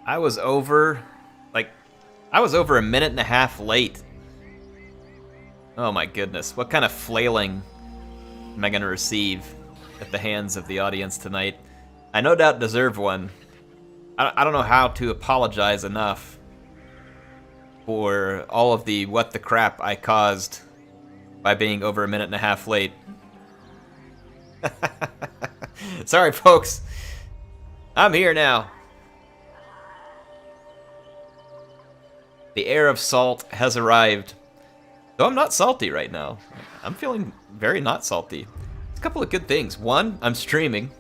I was over, like, I was over a minute and a half late. Oh my goodness, what kind of flailing am I gonna receive at the hands of the audience tonight? I no doubt deserve one. I don't know how to apologize enough for all of the what the crap I caused by being over a minute and a half late. Sorry, folks. I'm here now. The air of salt has arrived. Though I'm not salty right now. I'm feeling very not salty. A couple of good things. One, I'm streaming.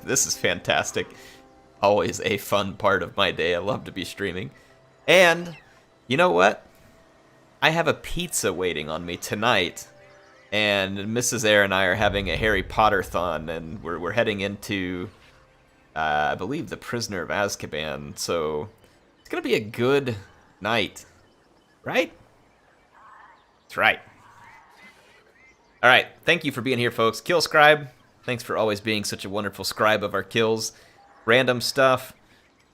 This is fantastic. Always a fun part of my day. I love to be streaming. And, you know what? I have a pizza waiting on me tonight. And Mrs. Air and I are having a Harry Potter-thon. And we're heading into, I believe, the Prisoner of Azkaban. So, it's going to be a good night. Right? That's right. Alright, thank you for being here, folks. Kill Scribe, thanks for always being such a wonderful scribe of our kills. Random stuff.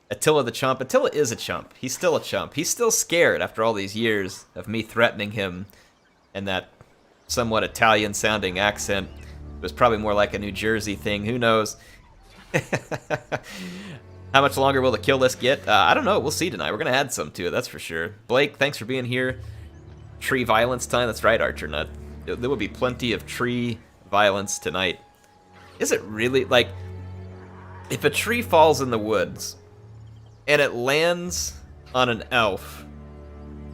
Attila the Chump. Attila is a chump. He's still a chump. He's still scared after all these years of me threatening him and that somewhat Italian-sounding accent. It was probably more like a New Jersey thing. Who knows? How much longer will the kill list get? I don't know. We'll see tonight. We're going to add some to it, that's for sure. Blake, thanks for being here. Tree violence time. That's right, Archer Nut. There will be plenty of tree violence tonight. Is it really, like, if a tree falls in the woods and it lands on an elf,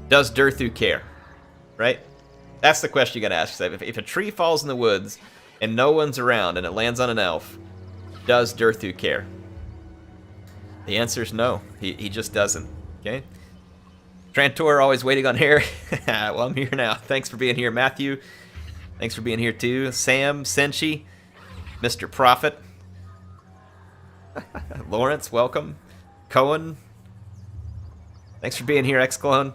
does Durthu care? Right? That's the question you gotta ask yourself. If a tree falls in the woods and no one's around and it lands on an elf, does Durthu care? The answer is no. He just doesn't. Okay? Trantor always waiting on hair. Well, I'm here now. Thanks for being here, Matthew. Thanks for being here too. Sam, Senshi, Mr. Prophet. Lawrence, welcome. Cohen. Thanks for being here, Xclone.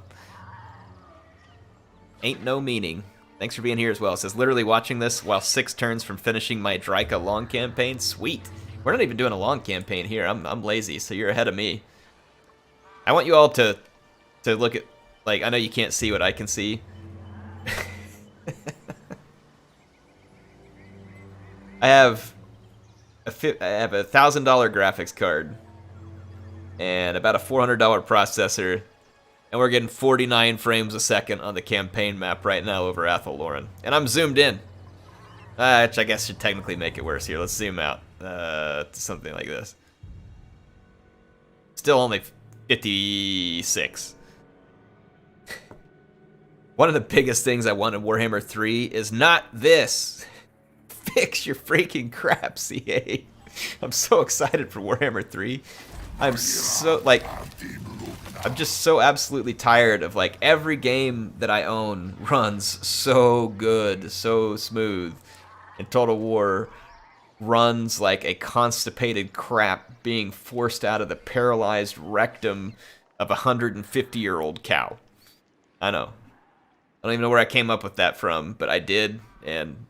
Ain't no meaning. Thanks for being here as well. It says, literally watching this while 6 turns from finishing my Drycha long campaign. Sweet. We're not even doing a long campaign here. I'm lazy, so you're ahead of me. I want you all to look at, like, I know you can't see what I can see. I have a $1,000 graphics card and about a $400 processor, and we're getting 49 frames a second on the campaign map right now over Athel Loren. And I'm zoomed in, which I guess should technically make it worse here. Let's zoom out to something like this. Still only 56. One of the biggest things I want in Warhammer 3 is not this. Fix your freaking crap, CA. I'm so excited for Warhammer 3. I'm so, like, I'm just so absolutely tired of, like, every game that I own runs so good, so smooth. And Total War runs like a constipated crap being forced out of the paralyzed rectum of a 150-year-old cow. I know. I don't even know where I came up with that from, but I did, and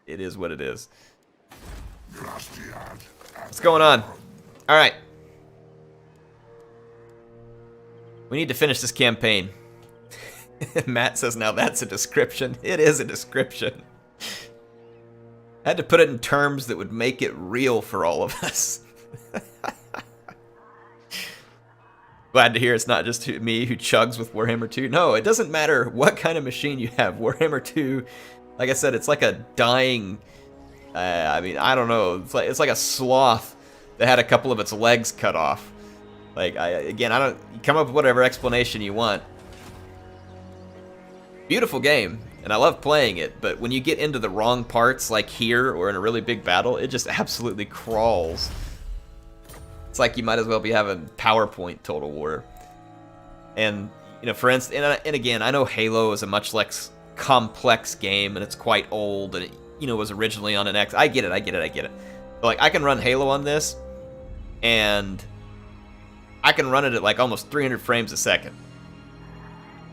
it is what it is. What's going on? All right. We need to finish this campaign. Matt says, now that's a description. It is a description. I had to put it in terms that would make it real for all of us. Glad to hear it's not just me who chugs with Warhammer 2. No, it doesn't matter what kind of machine you have. Warhammer 2, like I said, it's like a dying, I mean, I don't know. It's like a sloth that had a couple of its legs cut off. Like, again, I don't, you come up with whatever explanation you want. Beautiful game, and I love playing it, but when you get into the wrong parts, like here or in a really big battle, it just absolutely crawls. It's like you might as well be having PowerPoint Total War. And, you know, for instance, and again, I know Halo is a much less complex game, and it's quite old, and it, you know, was originally on an X. I get it. But, like, I can run Halo on this, and I can run it at, like, almost 300 frames a second.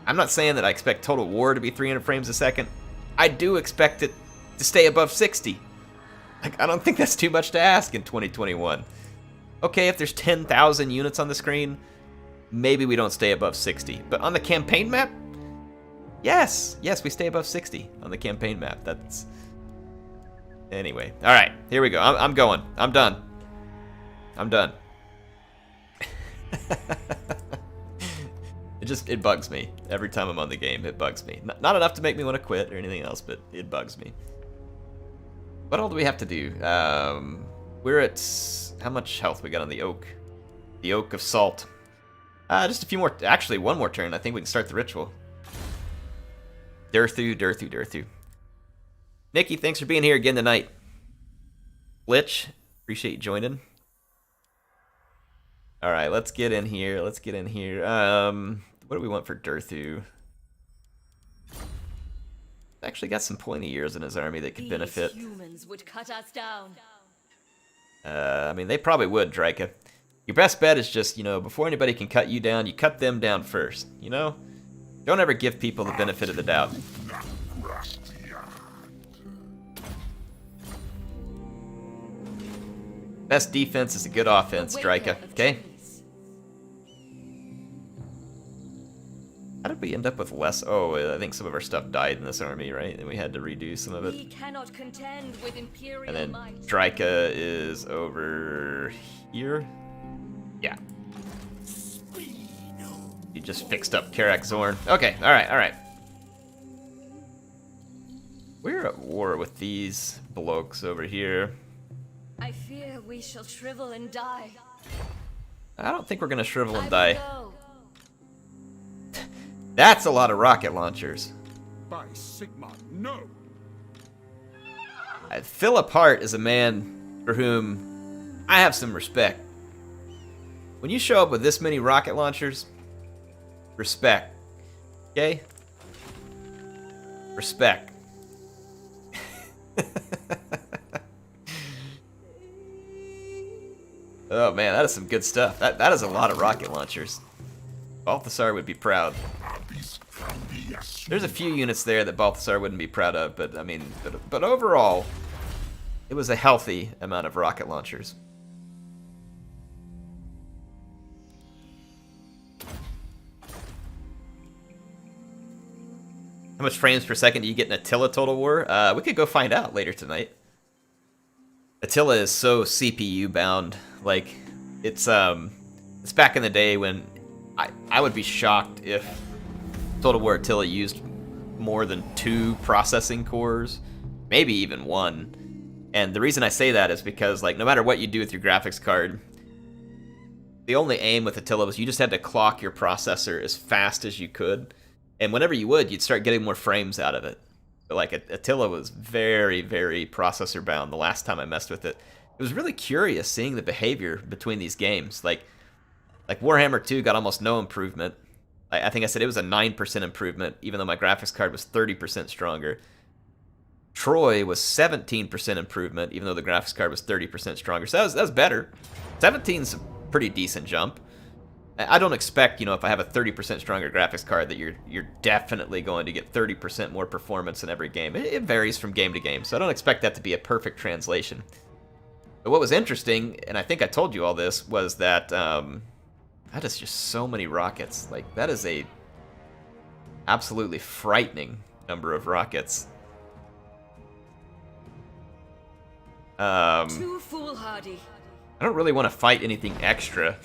I'm not saying that I expect Total War to be 300 frames a second. I do expect it to stay above 60. Like, I don't think that's too much to ask in 2021. Okay, if there's 10,000 units on the screen, maybe we don't stay above 60. But on the campaign map, yes, we stay above 60 on the campaign map. That's... Anyway, all right, here we go. I'm going. I'm done. I'm done. It bugs me every time I'm on the game. It bugs me. Not enough to make me want to quit or anything else, but it bugs me. What all do we have to do? We're at... How much health we got on the oak? The Oak of Salt. Just a few more... Actually, one more turn. I think we can start the ritual. Durthu. Nikki, thanks for being here again tonight. Glitch, appreciate you joining. Alright, let's get in here. What do we want for Durthu? Actually got some pointy ears in his army that could benefit. Humans would cut us down. I mean, they probably would, Drycha. Your best bet is just, you know, before anybody can cut you down, you cut them down first, you know? Don't ever give people the benefit of the doubt. Best defense is a good offense, Drycha, okay? How did we end up with less? Oh, I think some of our stuff died in this army, right? And we had to redo some of it. We cannot contend with imperial and then might. Drycha is over here. Yeah. You just fixed up Karak Zorn. Okay, alright. We're at war with these blokes over here. I fear we shall shrivel and die. I don't think we're gonna shrivel and die. Go. That's a lot of rocket launchers. By Sigma, no. Philip Hart is a man for whom I have some respect. When you show up with this many rocket launchers, respect. Okay? Respect. Oh man, that is some good stuff. That is a lot of rocket launchers. Balthasar would be proud. There's a few units there that Balthasar wouldn't be proud of, but I mean, but overall, it was a healthy amount of rocket launchers. How much frames per second do you get in Attila Total War? We could go find out later tonight. Attila is so CPU bound. Like, it's back in the day when I would be shocked if Total War Attila used more than 2 processing cores, maybe even 1. And the reason I say that is because, like, no matter what you do with your graphics card, the only aim with Attila was you just had to clock your processor as fast as you could. And whenever you would, you'd start getting more frames out of it. But like Attila was very, very processor bound the last time I messed with it. It was really curious seeing the behavior between these games. Like Warhammer 2 got almost no improvement. I think I said it was a 9% improvement, even though my graphics card was 30% stronger. Troy was 17% improvement, even though the graphics card was 30% stronger. So that was better. 17's a pretty decent jump. I don't expect, you know, if I have a 30% stronger graphics card that you're definitely going to get 30% more performance in every game. It varies from game to game, so I don't expect that to be a perfect translation. But what was interesting, and I think I told you all this, was that that is just so many rockets. Like, that is a absolutely frightening number of rockets. Too foolhardy. I don't really want to fight anything extra.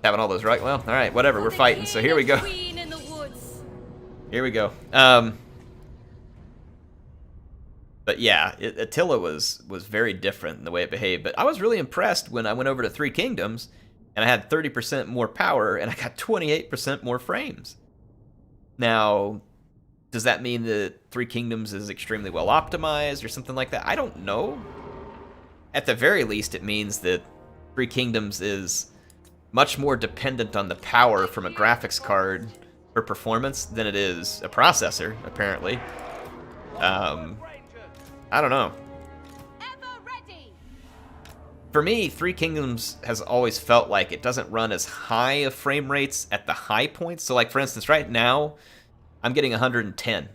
Having all those well, all right, whatever. We're fighting, so here we go. Here we go. But yeah, Attila was very different in the way it behaved. But I was really impressed when I went over to Three Kingdoms, and I had 30% more power, and I got 28% more frames. Now, does that mean that Three Kingdoms is extremely well optimized or something like that? I don't know. At the very least, it means that Three Kingdoms is much more dependent on the power from a graphics card for performance than it is a processor, apparently. I don't know. For me, Three Kingdoms has always felt like it doesn't run as high of frame rates at the high points. So like, for instance, right now, I'm getting 110.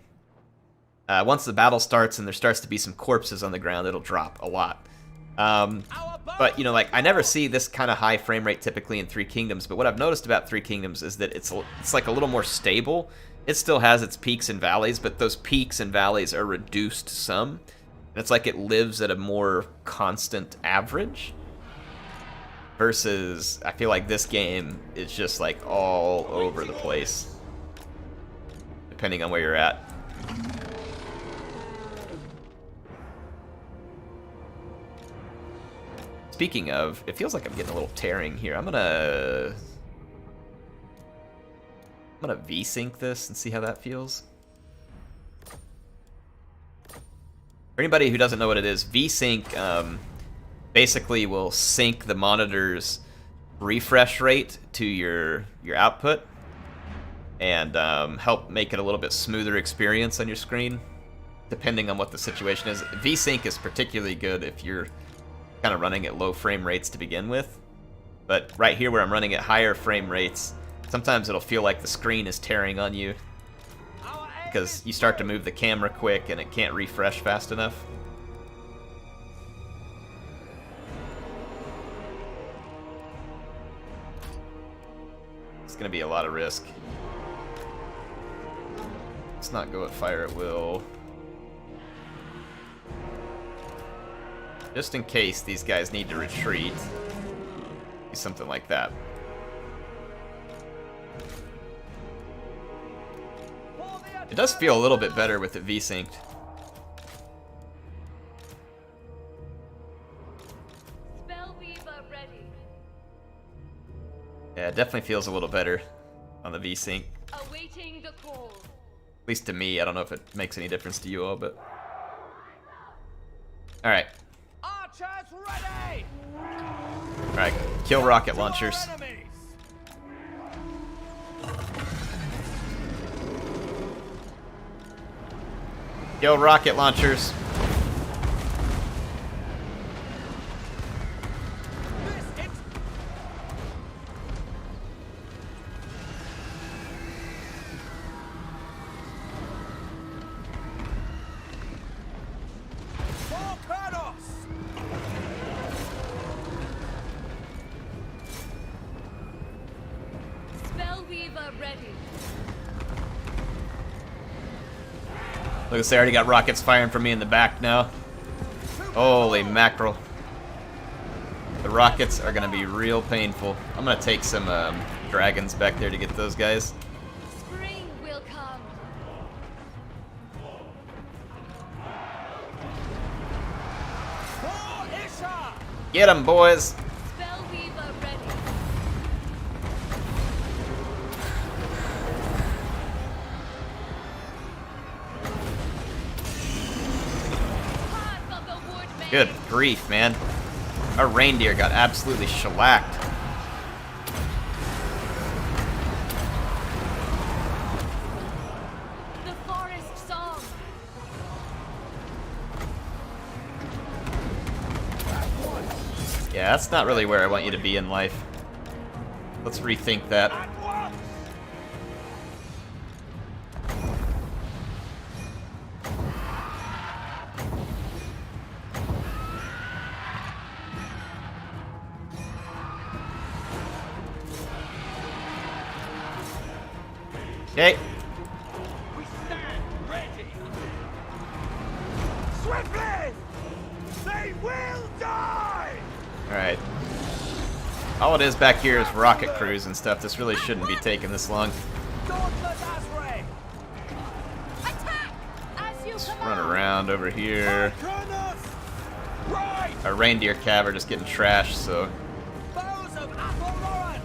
Once the battle starts and there starts to be some corpses on the ground, it'll drop a lot. But, you know, like, I never see this kind of high frame rate typically in Three Kingdoms, but what I've noticed about Three Kingdoms is that it's like a little more stable. It still has its peaks and valleys, but those peaks and valleys are reduced some. And it's like it lives at a more constant average. Versus, I feel like this game is just, like, all over the place. Depending on where you're at. Speaking of, it feels like I'm getting a little tearing here. I'm gonna V-sync this and see how that feels. For anybody who doesn't know what it is, V-sync basically will sync the monitor's refresh rate to your output and help make it a little bit smoother experience on your screen, depending on what the situation is. V-sync is particularly good if you're kind of running at low frame rates to begin with, but right here where I'm running at higher frame rates, sometimes it'll feel like the screen is tearing on you because you start to move the camera quick and it can't refresh fast enough. It's gonna be a lot of risk. Let's not go at fire at will. Just in case these guys need to retreat. Something like that. It does feel a little bit better with it V-synced. Yeah, it definitely feels a little better on the V-sync. Awaiting the call. At least to me. I don't know if it makes any difference to you all, but... Alright. Alright, kill rocket launchers. Kill rocket launchers. Look, they already got rockets firing from me in the back now. Holy mackerel. The rockets are gonna be real painful. I'm gonna take some dragons back there to get those guys. Spring will come. Get them, boys! Spellweaver ready. Path of the woodman. Good grief, man. Our reindeer got absolutely shellacked. The forest song. Yeah, that's not really where I want you to be in life. Let's rethink that. Okay. We stand ready. Swiftly! They will die! Alright. All it is back here is rocket crews and stuff. This really shouldn't be taking this long. Attack as you Just command. run around over here. Right! Our reindeer cav are just getting trashed, so Foes of Athel Loren!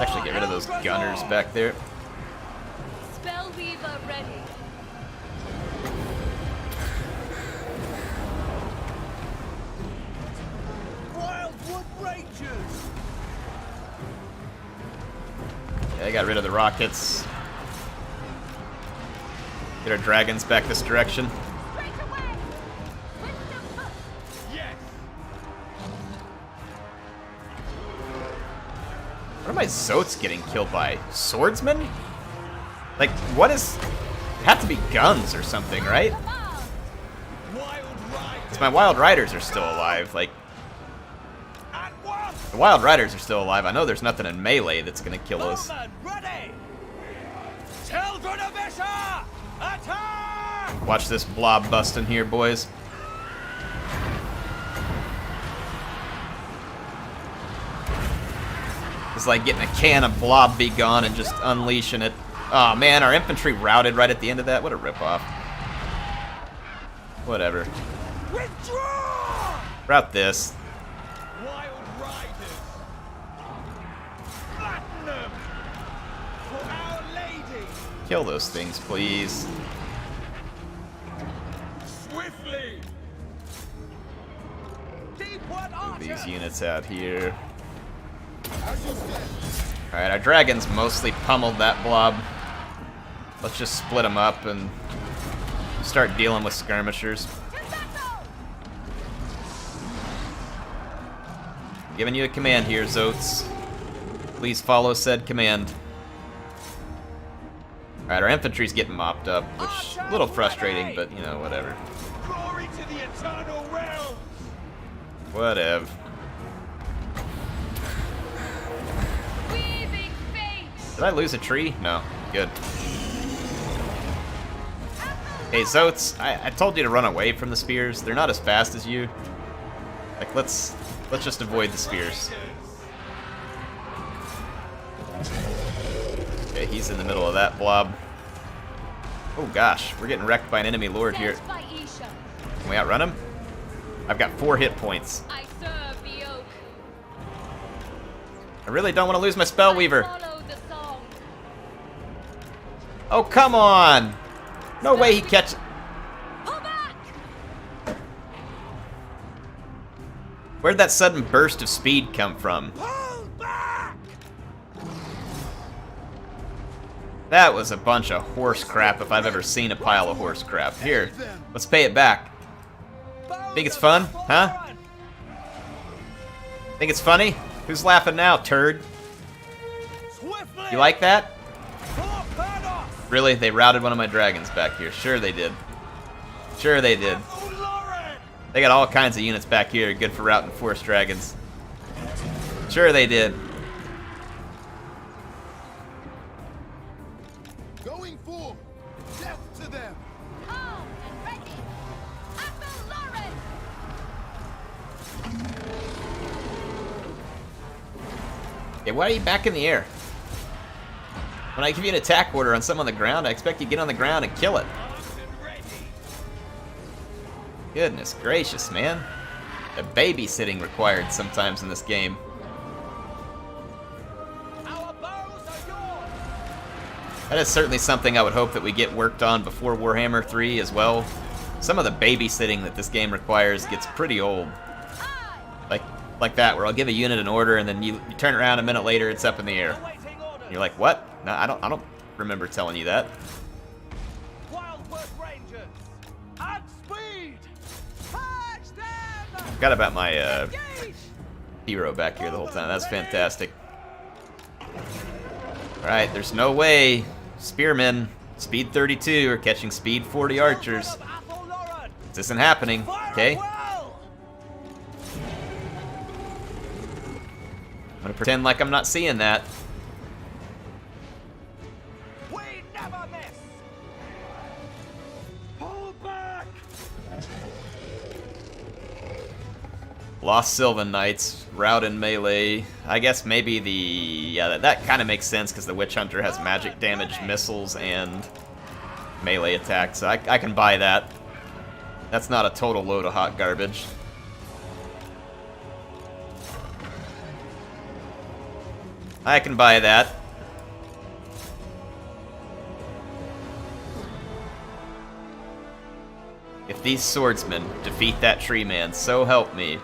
actually get rid of those gunners back there. Spellweaver ready. Wildwood Rangers! Yeah, I got rid of the rockets. Get our dragons back this direction. Straight away. With the push. Yes! What are my Zotes getting killed by? Swordsmen? Like, what is... It have to be guns or something, right? Command. Wild Ride! It's my Wild Riders are still alive. Like, At once! the Wild Riders are still alive. I know there's nothing in melee that's gonna kill us. Bowmen, ready! Children of Isha! Attack! Watch this blob busting here, boys. It's like getting a can of blob be gone and just unleashing it. Oh man, our infantry routed right at the end of that. What a ripoff. Whatever. Withdraw! Route this. Wild Riders! Flatten them! For Our Lady! Kill those things, please. Swiftly! Deep one Move archer! these units out here. Alright, our dragons mostly pummeled that blob. Let's just split them up and start dealing with skirmishers. Giving you a command here, Zotes. Please follow said command. Alright, our infantry's getting mopped up, which is a little frustrating, but, you know, whatever. Glory to the eternal realm! Whatever. Weaving fate. Did I lose a tree? No. Good. Hey, Zotes, I told you to run away from the spears. They're not as fast as you. Like, let's just avoid the spears. Okay, he's in the middle of that blob. Oh gosh, we're getting wrecked by an enemy lord here. Sent by Isha. Can we outrun him? I've got 4 hit points. I serve the oak. I really don't want to lose my spell weaver. Follow the song. Oh, come on! No way he catches. Pull back. Where'd that sudden burst of speed come from? Pull back! That was a bunch of horse crap if I've ever seen a pile of horse crap. Here, let's pay it back. Think it's fun? Huh? Think it's funny? Who's laughing now, turd? Swiftly! You like that? Torpedoes! Really? They routed one of my dragons back here. Sure they did. Sure they did. Athel Loren! They got all kinds of units back here good for routing force dragons. Sure they did. Going forward. Death to them. Armed and ready. Athel Loren. Yeah, why are you back in the air? When I give you an attack order on something on the ground, I expect you to get on the ground and kill it. Armed and ready! Goodness gracious, man. The babysitting required sometimes in this game. Our bows are yours! That is certainly something I would hope that we get worked on before Warhammer 3 as well. Some of the babysitting that this game requires gets pretty old. Like that, where I'll give a unit an order and then you turn around a minute later, it's up in the air. Awaiting orders! You're like, what? No, I don't remember telling you that. Wildwood Rangers! At speed! Catch them! Forgot about my Engage! hero back here the whole time. That's fantastic. Alright, there's no way spearmen, speed 32, are catching speed 40 archers. Of Athel Loren! This isn't happening, Fire okay? well! I'm gonna pretend like I'm not seeing that. We never miss! Pull back! Lost Sylvan Knights, rout in melee. I guess maybe the... yeah, that kind of makes sense because the Witch Hunter has magic damage, missiles, and melee attacks. So I can buy that. That's not a total load of hot garbage. I can buy that. If these swordsmen defeat that tree man, so help me.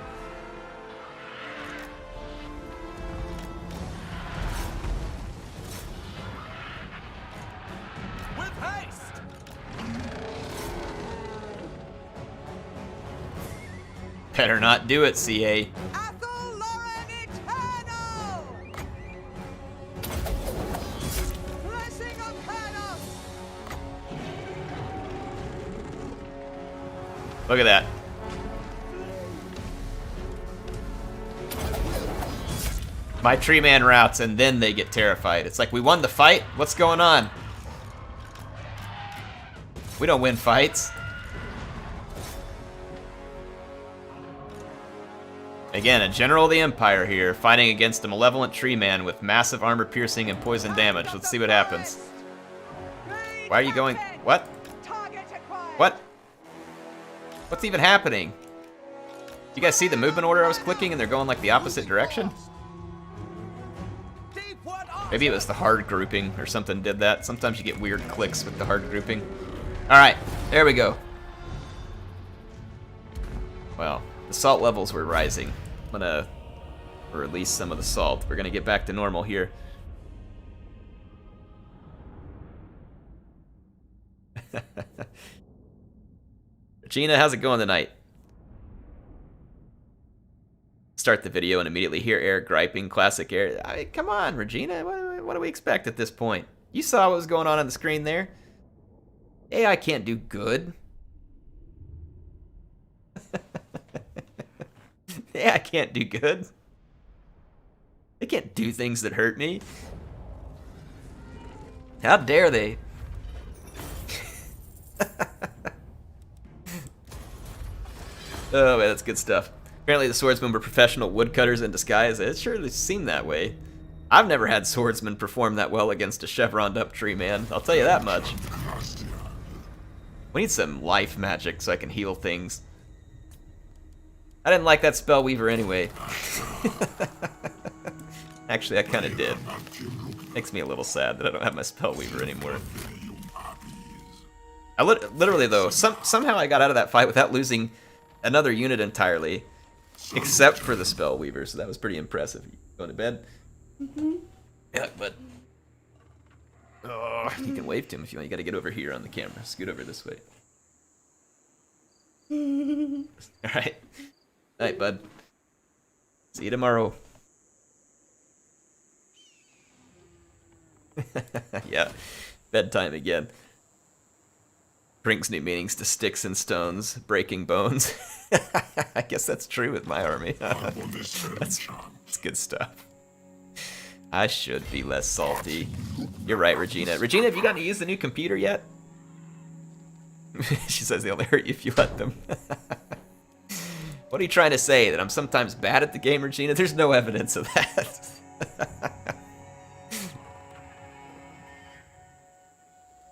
With haste! Better not do it, CA. Athel Loren Eternal! Blessing of Panos! Look at that. My tree man routes, and then they get terrified. It's like, we won the fight? What's going on? We don't win fights. Again, a general of the Empire here, fighting against a malevolent tree man with massive armor piercing and poison damage. Let's see what happens. Why are you going? What? What? What's even happening? You guys see the movement order I was clicking and they're going like the opposite direction? Maybe it was the hard grouping or something did that. Sometimes you get weird clicks with the hard grouping. Alright, there we go. Well, the salt levels were rising. I'm gonna release some of the salt. We're gonna get back to normal here. Regina, how's it going tonight? Start the video and immediately hear Eric griping. Classic Eric. I mean, come on, Regina. What do we expect at this point? You saw what was going on the screen there. AI can't do good. AI can't do good. They can't do things that hurt me. How dare they? Oh man, that's good stuff. Apparently the swordsmen were professional woodcutters in disguise. It surely seemed that way. I've never had swordsmen perform that well against a chevroned up tree man. I'll tell you that much. We need some life magic so I can heal things. I didn't like that spell weaver anyway. Actually, I kind of did. Makes me a little sad that I don't have my spell weaver anymore. I literally though, somehow I got out of that fight without losing another unit entirely, except for the spell weaver. So that was pretty impressive. You going to bed? Mm-hmm. Yeah, but oh, you can wave to him if you want. You got to get over here on the camera. Scoot over this way. All right. Night, bud. See you tomorrow. Yeah, bedtime again. Brings new meanings to sticks and stones, breaking bones. I guess that's true with my army. That's good stuff. I should be less salty. You're right, Regina. Regina, have you gotten to use the new computer yet? She says they only hurt you if you let them. What are you trying to say? That I'm sometimes bad at the game, Regina? There's no evidence of that.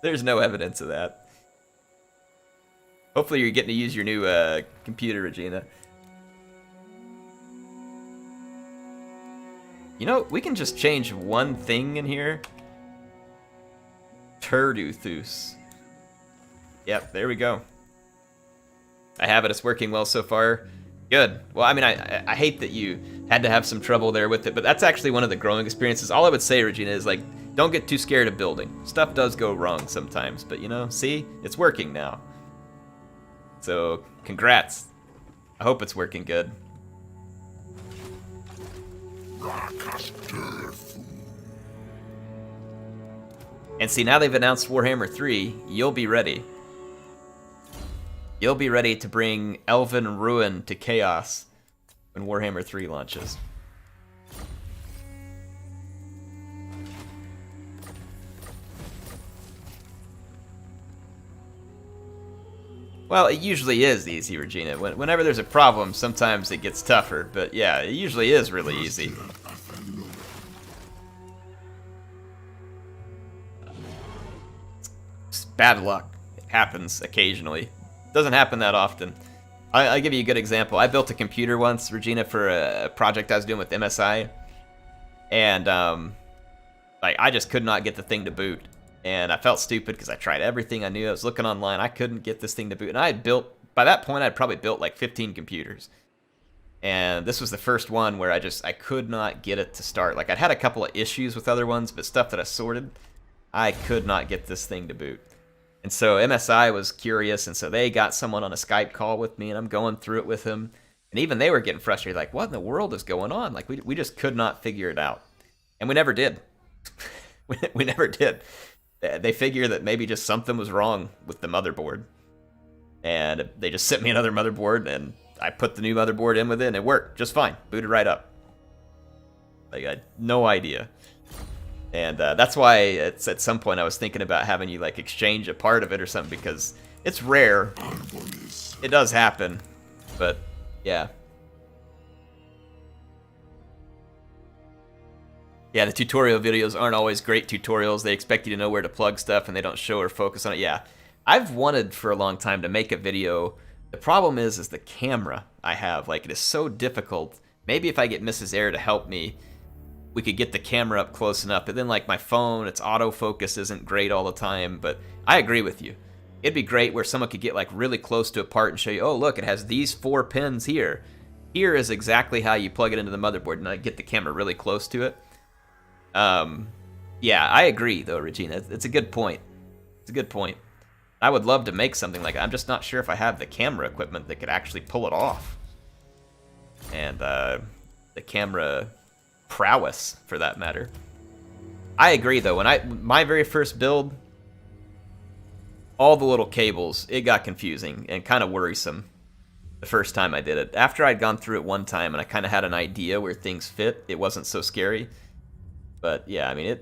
There's no evidence of that. Hopefully you're getting to use your new computer, Regina. You know, we can just change one thing in here. Turduthus. Yep, there we go. I have it. It's working well so far. Good. Well, I mean, I hate that you had to have some trouble there with it, but that's actually one of the growing experiences. All I would say, Regina, is like, don't get too scared of building. Stuff does go wrong sometimes, but you know, see? It's working now. So, congrats. I hope it's working good. And see, now they've announced Warhammer 3, you'll be ready. You'll be ready to bring Elven Ruin to Chaos when Warhammer 3 launches. Well, it usually is easy, Regina. Whenever there's a problem, sometimes it gets tougher. But yeah, it usually is really easy. It's bad luck. It happens occasionally. Doesn't happen that often. I'll give you a good example. I built a computer once, Regina, for a project I was doing with MSI. And like I just could not get the thing to boot. And I felt stupid because I tried everything I knew. I was looking online. I couldn't get this thing to boot. And I had built, by that point, I'd probably built like 15 computers. And this was the first one where I could not get it to start. Like I'd had a couple of issues with other ones, but stuff that I sorted, I could not get this thing to boot. And so MSI was curious, and so they got someone on a Skype call with me, and I'm going through it with him. And even they were getting frustrated, like, what in the world is going on? Like, we just could not figure it out. And we never did. we never did. They figure that maybe just something was wrong with the motherboard. And they just sent me another motherboard, and I put the new motherboard in with it, and it worked just fine. Booted right up. Like, I had no idea. And that's why it's at some point I was thinking about having you like exchange a part of it or something, because it's rare. It does happen, but yeah. Yeah, the tutorial videos aren't always great tutorials. They expect you to know where to plug stuff and they don't show or focus on it. Yeah, I've wanted for a long time to make a video. The problem is the camera I have. Like, it is so difficult. Maybe if I get Mrs. Air to help me, we could get the camera up close enough. But then, like, my phone, its autofocus isn't great all the time. But I agree with you. It'd be great where someone could get, like, really close to a part and show you, oh, look, it has these 4 pins here. Here is exactly how you plug it into the motherboard, and I get the camera really close to it. Yeah, I agree, though, Regina. It's a good point. It's a good point. I would love to make something like that. I'm just not sure if I have the camera equipment that could actually pull it off. And, the camera prowess, for that matter. I agree, though. When my very first build, all the little cables, it got confusing and kind of worrisome the first time I did it. After I'd gone through it one time and I kind of had an idea where things fit, it wasn't so scary. But yeah, I mean,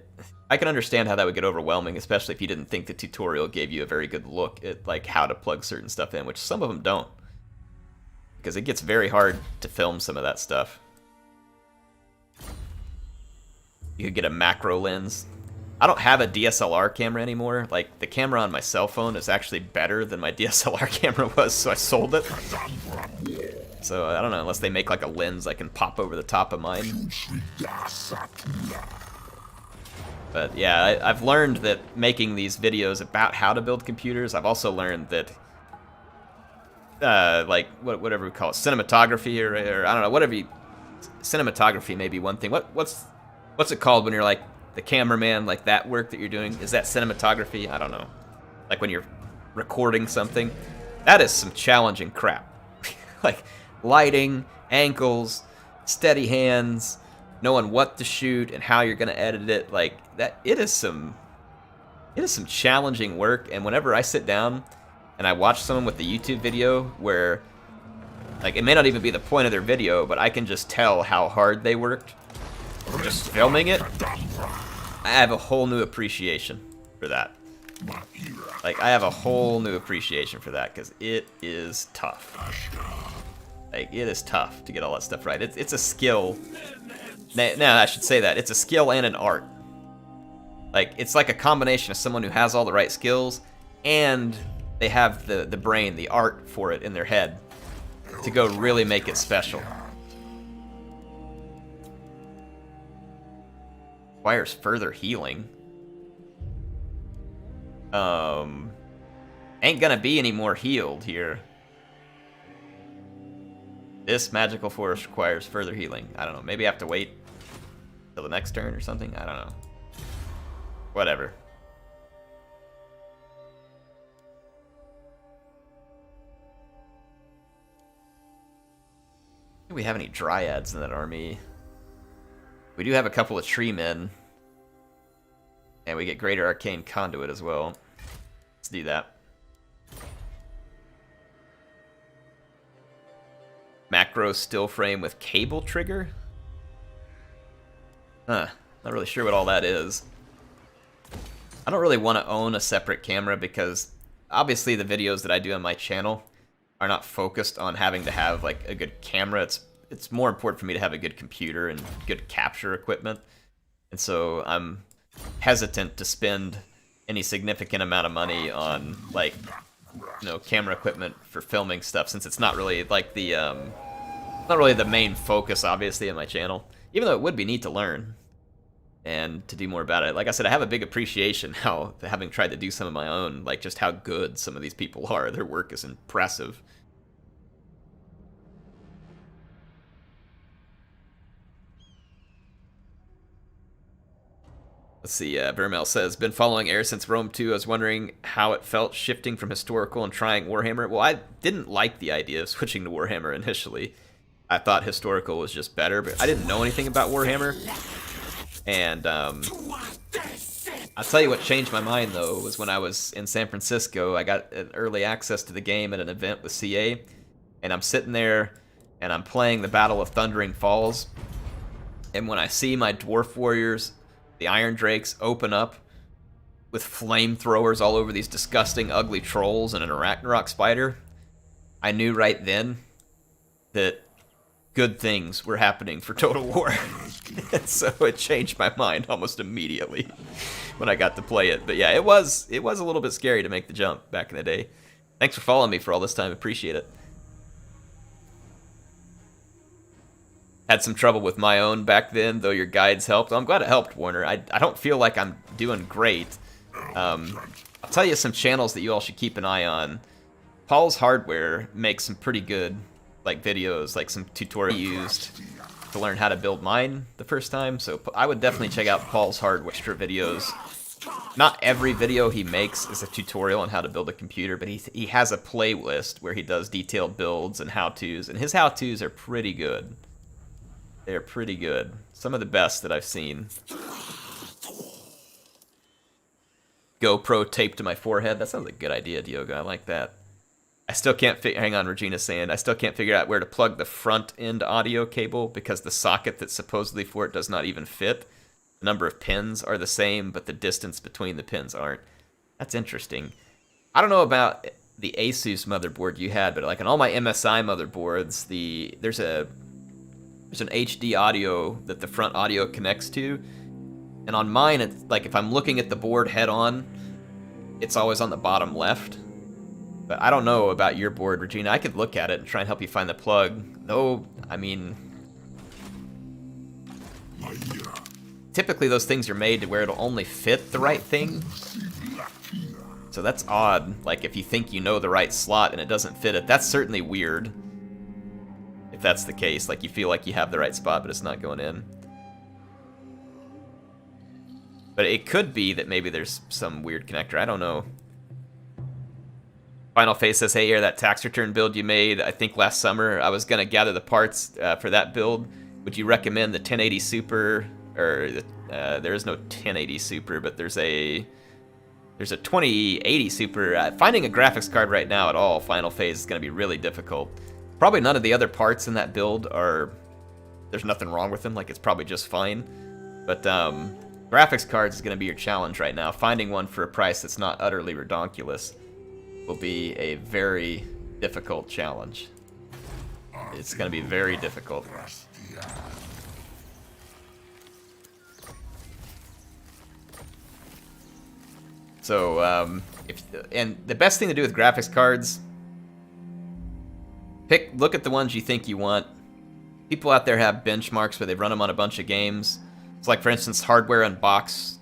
I can understand how that would get overwhelming, especially if you didn't think the tutorial gave you a very good look at like how to plug certain stuff in, which some of them don't. Because it gets very hard to film some of that stuff. You could get a macro lens. I don't have a DSLR camera anymore. Like, the camera on my cell phone is actually better than my DSLR camera was, so I sold it. So, I don't know, unless they make like a lens I can pop over the top of mine. But yeah, I've learned that making these videos about how to build computers, I've also learned that, like, whatever we call it, cinematography, or I don't know, whatever you... Cinematography may be one thing. What's it called when you're like the cameraman, like that work that you're doing? Is that cinematography? I don't know. Like when you're recording something. That is some challenging crap. Like lighting, ankles, steady hands, knowing what to shoot and how you're gonna edit it. Like that, it is some challenging work. And whenever I sit down and I watch someone with the YouTube video where, like, it may not even be the point of their video, but I can just tell how hard they worked just filming it, I have a whole new appreciation for that. Like, I have a whole new appreciation for that, because it is tough. Like, it is tough to get all that stuff right. It's a skill. No, I should say that. It's a skill and an art. Like, it's like a combination of someone who has all the right skills, and they have the brain, the art for it in their head, to go really make it special. Requires further healing. Ain't gonna be any more healed here. This magical force requires further healing. I don't know, maybe I have to wait till the next turn or something? I don't know. Whatever. Do we have any dryads in that army? We do have a couple of tree men. And we get greater arcane conduit as well. Let's do that. Macro still frame with cable trigger? Huh. Not really sure what all that is. I don't really want to own a separate camera because obviously the videos that I do on my channel are not focused on having to have like a good camera. It's more important for me to have a good computer and good capture equipment. And so I'm hesitant to spend any significant amount of money on like, you know, camera equipment for filming stuff, since it's not really like the not really the main focus obviously on my channel, even though it would be neat to learn and to do more about it. Like I said, I have a big appreciation how, having tried to do some of my own, like just how good some of these people are. Their work is impressive. Let's see, Vermel says, been following Air since Rome 2. I was wondering how it felt shifting from historical and trying Warhammer. Well, I didn't like the idea of switching to Warhammer initially. I thought historical was just better, but I didn't know anything about Warhammer. And I'll tell you what changed my mind, though, was when I was in San Francisco. I got an early access to the game at an event with CA, and I'm sitting there, and I'm playing the Battle of Thundering Falls. And when I see my Dwarf Warriors, the Iron Drakes, open up with flamethrowers all over these disgusting, ugly trolls and an Arachnarok spider, I knew right then that good things were happening for Total War. And so it changed my mind almost immediately when I got to play it. But yeah, it was a little bit scary to make the jump back in the day. Thanks for following me for all this time. Appreciate it. Had some trouble with my own back then, though your guides helped. Well, I'm glad it helped, Warner. I don't feel like I'm doing great. I'll tell you some channels that you all should keep an eye on. Paul's Hardware makes some pretty good videos, like some tutorials used to learn how to build mine the first time. So I would definitely check out Paul's Hardware extra videos. Not every video he makes is a tutorial on how to build a computer, but he has a playlist where he does detailed builds and how-tos, and his how-tos are pretty good. They're pretty good. Some of the best that I've seen. GoPro taped to my forehead. That sounds like a good idea, Diogo. I like that. I still can't hang on, Regina's saying, I still can't figure out where to plug the front end audio cable because the socket that's supposedly for it does not even fit. The number of pins are the same, but the distance between the pins aren't. That's interesting. I don't know about the Asus motherboard you had, but like on all my MSI motherboards, there's an HD audio that the front audio connects to, and on mine, it's like if I'm looking at the board head on, it's always on the bottom left. But I don't know about your board, Regina. I could look at it and try and help you find the plug. No, I mean, typically those things are made to where it'll only fit the right thing. So that's odd. Like if you think you know the right slot and it doesn't fit it, that's certainly weird. If that's the case, like you feel like you have the right spot, but it's not going in. But it could be that maybe there's some weird connector. I don't know. Final Face says, hey, that tax return build you made, I think last summer, I was going to gather the parts for that build. Would you recommend the 1080 Super? Or there is no 1080 Super, but there's a 2080 Super. Finding a graphics card right now at all, Final Phase, is going to be really difficult. Probably none of the other parts in that build are... There's nothing wrong with them, like it's probably just fine. But graphics cards is going to be your challenge right now. Finding one for a price that's not utterly redonkulous will be a very difficult challenge. It's going to be very difficult. So, and the best thing to do with graphics cards, look at the ones you think you want. People out there have benchmarks where they've run them on a bunch of games. It's like, for instance, Hardware Unboxed.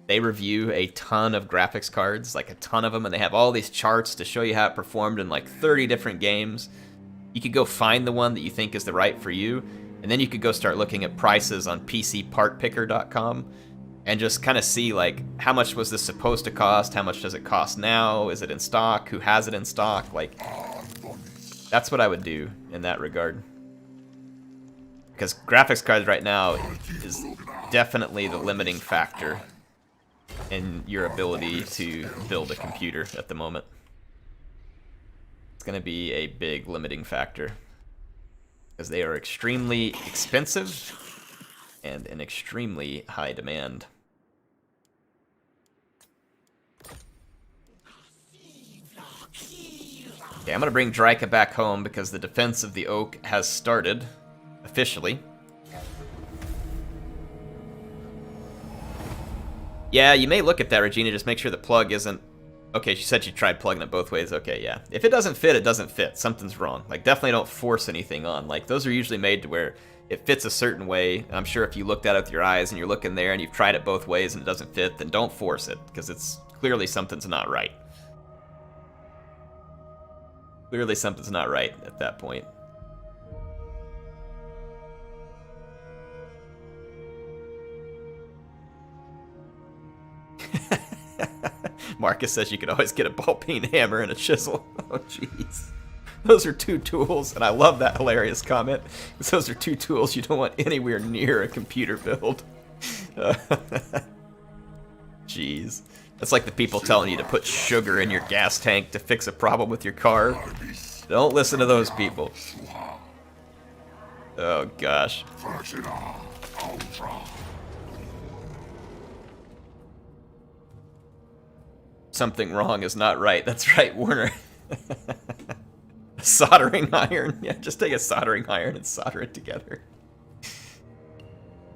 They review a ton of graphics cards, like a ton of them, and they have all these charts to show you how it performed in like 30 different games. You could go find the one that you think is the right for you, and then you could go start looking at prices on PCPartPicker.com and just kind of see like how much was this supposed to cost, how much does it cost now, is it in stock, who has it in stock, like that's what I would do in that regard. Because graphics cards right now is definitely the limiting factor in your ability to build a computer at the moment. It's going to be a big limiting factor because they are extremely expensive and in extremely high demand. Okay, I'm going to bring Drycha back home because the defense of the Oak has started officially. Yeah, you may look at that, Regina, just make sure the plug isn't... Okay, she said she tried plugging it both ways. Okay, yeah. If it doesn't fit, it doesn't fit. Something's wrong. Like, definitely don't force anything on. Like, those are usually made to where it fits a certain way. I'm sure if you looked at it with your eyes and you're looking there and you've tried it both ways and it doesn't fit, then don't force it, because it's clearly something's not right. Clearly something's not right at that point. Marcus says you could always get a ball-peen hammer and a chisel. Oh, jeez. Those are two tools, and I love that hilarious comment, because those are two tools you don't want anywhere near a computer build. Jeez. That's like the people telling you to put sugar in your gas tank to fix a problem with your car. Don't listen to those people. Oh, gosh. Something wrong is not right. That's right, Warner. Soldering iron. Yeah, just take a soldering iron and solder it together.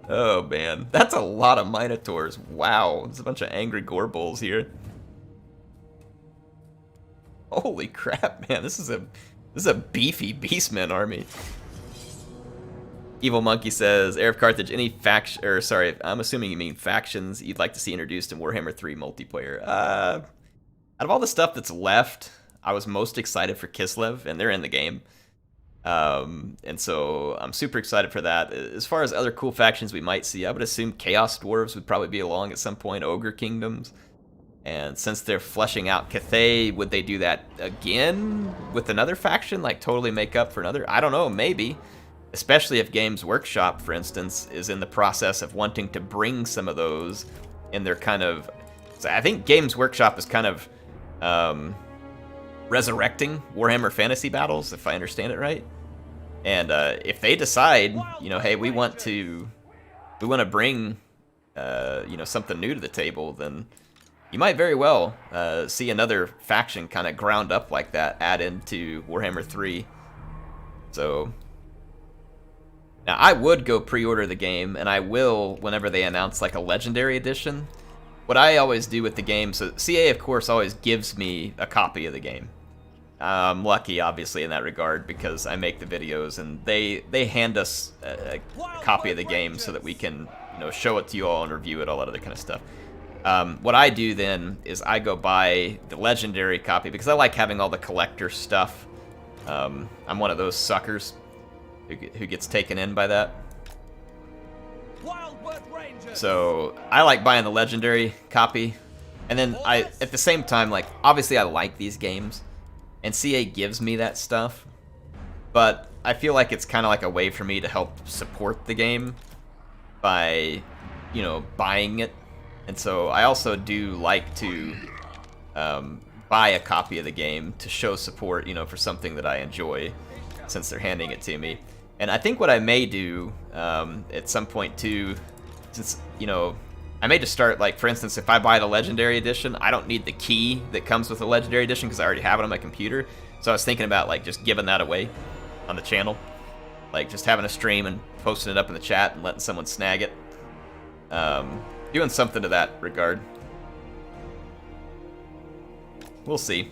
Oh man, that's a lot of Minotaurs. Wow, there's a bunch of angry Gorbulls here. Holy crap, man! This is a beefy Beastmen army. Evil Monkey says, HeirofCarthage, any faction, or sorry, I'm assuming you mean factions you'd like to see introduced in Warhammer 3 multiplayer. Out of all the stuff that's left, I was most excited for Kislev, and they're in the game. And so I'm super excited for that. As far as other cool factions we might see, I would assume Chaos Dwarves would probably be along at some point, Ogre Kingdoms. And since they're fleshing out Cathay, would they do that again with another faction? Like totally make up for another? I don't know, maybe. Especially if Games Workshop, for instance, is in the process of wanting to bring some of those in their kind of... So I think Games Workshop is kind of resurrecting Warhammer Fantasy Battles, if I understand it right. And if they decide, you know, hey, we want to bring, you know, something new to the table, then you might very well see another faction kind of ground up like that add into Warhammer 3. So now I would go pre-order the game, and I will whenever they announce like a Legendary Edition. What I always do with the game, so CA of course always gives me a copy of the game. I'm lucky, obviously, in that regard, because I make the videos, and they hand us a copy of the game so that we can, you know, show it to you all and review it, all that other kind of stuff. What I do then is I go buy the Legendary copy, because I like having all the collector stuff. I'm one of those suckers who gets taken in by that. So I like buying the Legendary copy, and then at the same time, like, obviously I like these games, and CA gives me that stuff, but I feel like it's kind of like a way for me to help support the game by, you know, buying it. And so I also do like to buy a copy of the game to show support, you know, for something that I enjoy, since they're handing it to me. And I think what I may do at some point too, since, you know, I may just start, like, for instance, if I buy the Legendary Edition, I don't need the key that comes with the Legendary Edition because I already have it on my computer. So I was thinking about, like, just giving that away on the channel. Like, just having a stream and posting it up in the chat and letting someone snag it. Doing something to that regard. We'll see.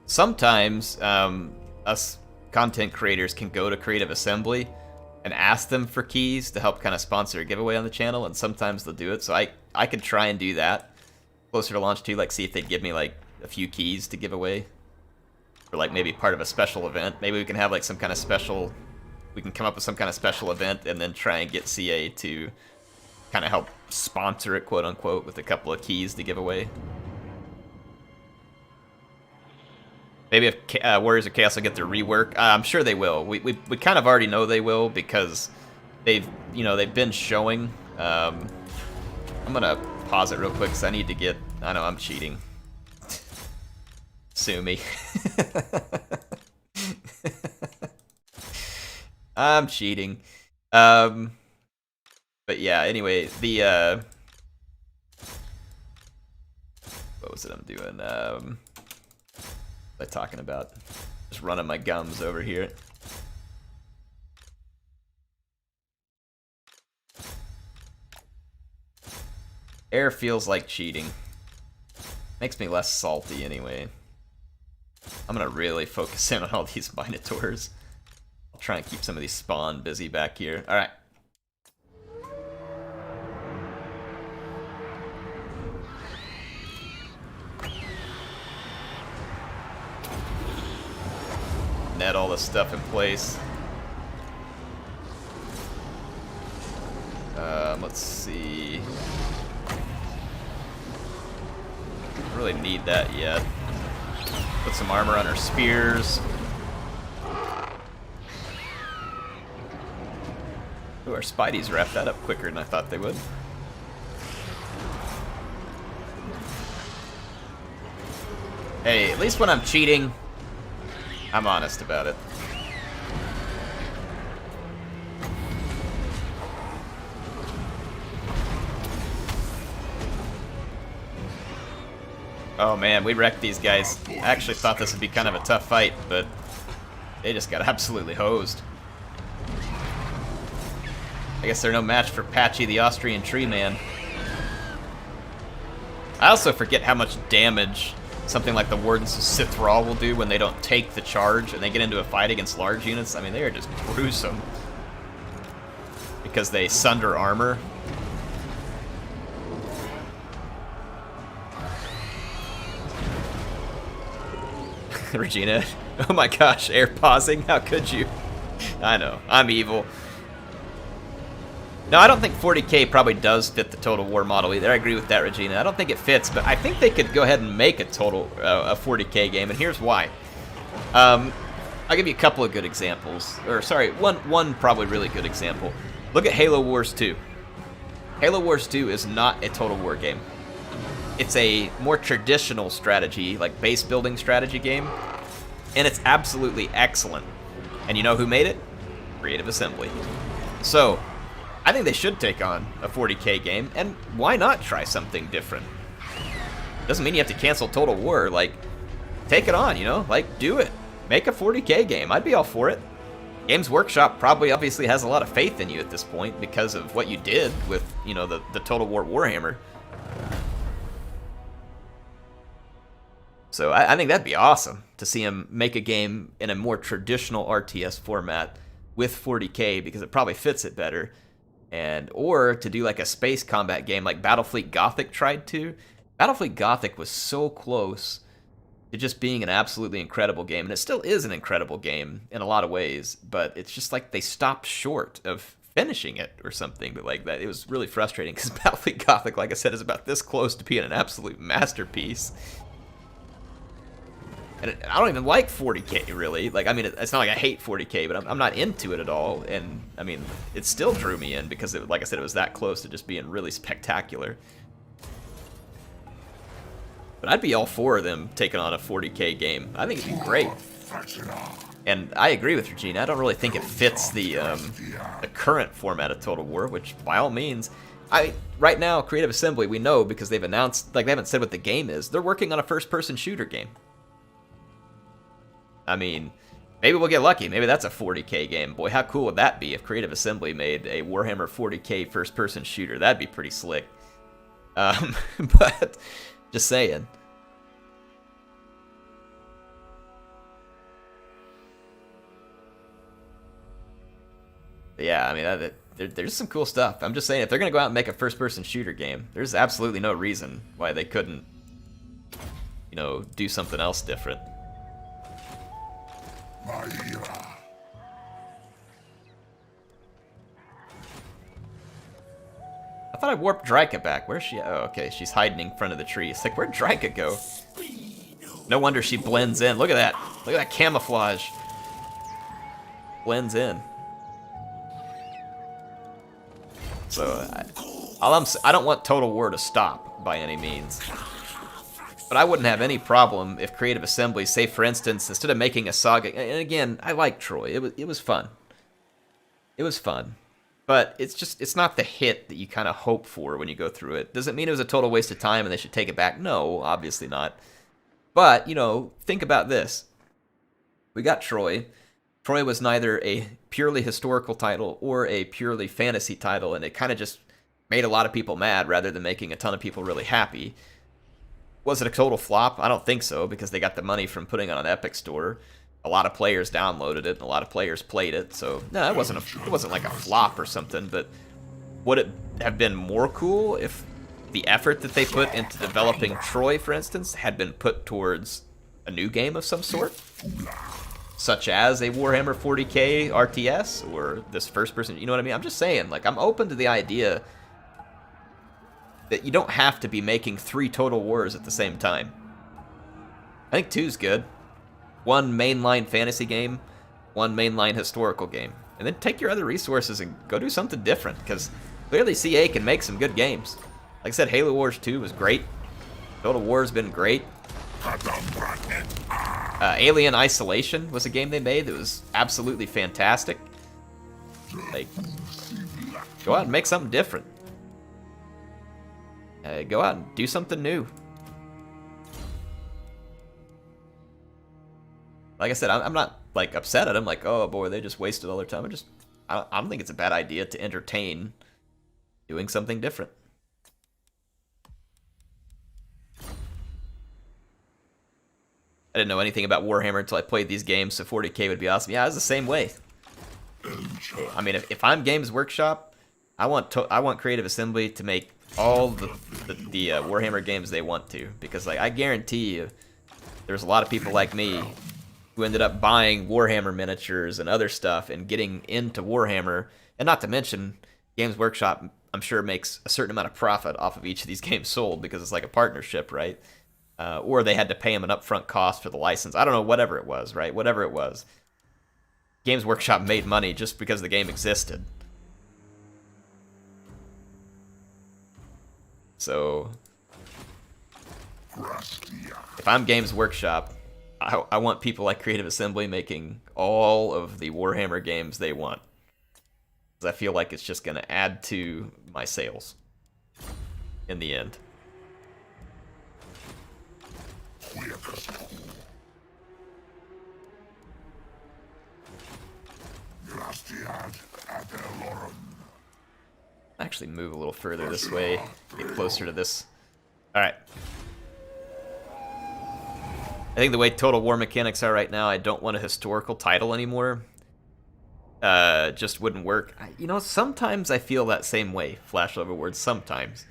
Sometimes us content creators can go to Creative Assembly and ask them for keys to help kind of sponsor a giveaway on the channel, and sometimes they'll do it. So I could try and do that closer to launch too, like see if they'd give me like a few keys to give away, or like maybe part of a special event. Maybe we can have like some kind of special, we can come up with some kind of special event and then try and get CA to kind of help sponsor it, quote unquote, with a couple of keys to give away. Maybe if Warriors of Chaos will get their rework, I'm sure they will. We kind of already know they will because they've been showing. I'm gonna pause it real quick because I need to get. I know I'm cheating. Sue me. I'm cheating. But yeah. Anyway, the what was it I'm doing? What am I talking about? Just running my gums over here. Air feels like cheating. Makes me less salty anyway. I'm gonna really focus in on all these Minotaurs. I'll try and keep some of these spawn busy back here. Alright. Net all this stuff in place. Let's see. Don't really need that yet. Put some armor on our spears. Ooh, our Spideys wrapped that up quicker than I thought they would. Hey, at least when I'm cheating, I'm honest about it. Oh man, we wrecked these guys. I actually thought this would be kind of a tough fight, but they just got absolutely hosed. I guess they're no match for Patchy the Austrian Tree Man. I also forget how much damage something like the Wardens of Sithral will do when they don't take the charge and they get into a fight against large units. I mean, they are just gruesome. Because they sunder armor. Regina, oh my gosh, air pausing, how could you? I know, I'm evil. No, I don't think 40k probably does fit the Total War model either. I agree with that, Regina. I don't think it fits, but I think they could go ahead and make a 40k game, and here's why. I'll give you a couple of good examples. Or, sorry, one probably really good example. Look at Halo Wars 2. Halo Wars 2 is not a Total War game. It's a more traditional strategy, like base building strategy game, and it's absolutely excellent. And you know who made it? Creative Assembly. So, I think they should take on a 40k game, and why not try something different? Doesn't mean you have to cancel Total War, like, take it on, you know? Like, do it. Make a 40k game. I'd be all for it. Games Workshop probably obviously has a lot of faith in you at this point because of what you did with, you know, the Total War Warhammer. So I think that'd be awesome to see him make a game in a more traditional RTS format with 40k because it probably fits it better. And or to do like a space combat game like Battlefleet Gothic tried to. Battlefleet Gothic was so close to just being an absolutely incredible game, and it still is an incredible game in a lot of ways, but it's just like they stopped short of finishing it or something. But like that, it was really frustrating because Battlefleet Gothic, like I said, is about this close to being an absolute masterpiece. And I don't even like 40k, really. Like, I mean, it's not like I hate 40k, but I'm not into it at all. And, I mean, it still drew me in because, like I said, it was that close to just being really spectacular. But I'd be all for them taking on a 40k game. I think it'd be great. And I agree with Regina. I don't really think it fits the current format of Total War, which, by all means... right now, Creative Assembly, we know because they've announced... Like, they haven't said what the game is. They're working on a first-person shooter game. I mean, maybe we'll get lucky. Maybe that's a 40k game. Boy, how cool would that be if Creative Assembly made a Warhammer 40k first-person shooter? That'd be pretty slick. But, just saying. Yeah, I mean, there's some cool stuff. I'm just saying, if they're going to go out and make a first-person shooter game, there's absolutely no reason why they couldn't, you know, do something else different. I thought I warped Drycha back. Where's she? Oh, okay. She's hiding in front of the tree. It's like, where'd Drycha go? No wonder she blends in. Look at that. Look at that camouflage. Blends in. So, I don't want Total War to stop by any means. But I wouldn't have any problem if Creative Assembly, say for instance, instead of making a saga, and again, I like Troy, it was fun. It was fun. But it's not the hit that you kind of hope for when you go through it. Does it mean it was a total waste of time and they should take it back? No, obviously not. But, you know, think about this. We got Troy. Troy was neither a purely historical title or a purely fantasy title, and it kind of just made a lot of people mad rather than making a ton of people really happy. Was it a total flop? I don't think so, because they got the money from putting it on an Epic Store. A lot of players downloaded it, and a lot of players played it, so no, it wasn't like a flop or something, but would it have been more cool if the effort that they put into developing Troy, for instance, had been put towards a new game of some sort? Such as a Warhammer 40k RTS, or this first person, you know what I mean? I'm just saying, like, I'm open to the idea that you don't have to be making 3 Total Wars at the same time. I think 2's good. 1 mainline fantasy game, 1 mainline historical game. and then take your other resources and go do something different, because clearly CA can make some good games. Like I said, Halo Wars 2 was great. Total War's been great. Alien Isolation was a game they made that was absolutely fantastic. Like, go out and make something different. Go out and do something new. Like I said, I'm not like upset at them. Like, oh boy, they just wasted all their time. I don't think it's a bad idea to entertain doing something different. I didn't know anything about Warhammer until I played these games, so 40k would be awesome. Yeah, I was the same way. I mean, if I'm Games Workshop, I want Creative Assembly to make all the Warhammer games they want to, because like I guarantee you, there's a lot of people like me who ended up buying Warhammer miniatures and other stuff and getting into Warhammer, and not to mention Games Workshop, I'm sure makes a certain amount of profit off of each of these games sold because it's like a partnership, right? Or they had to pay them an upfront cost for the license. I don't know, whatever it was, right? Whatever it was. Games Workshop made money just because the game existed. So, if I'm Games Workshop, I want people like Creative Assembly making all of the Warhammer games they want. Because I feel like it's just going to add to my sales in the end. Athel Loren. Actually move a little further this way, get closer to this. Alright. I think the way Total War mechanics are right now, I don't want a historical title anymore. Just wouldn't work. You know, sometimes I feel that same way, Flash Love Awards, sometimes.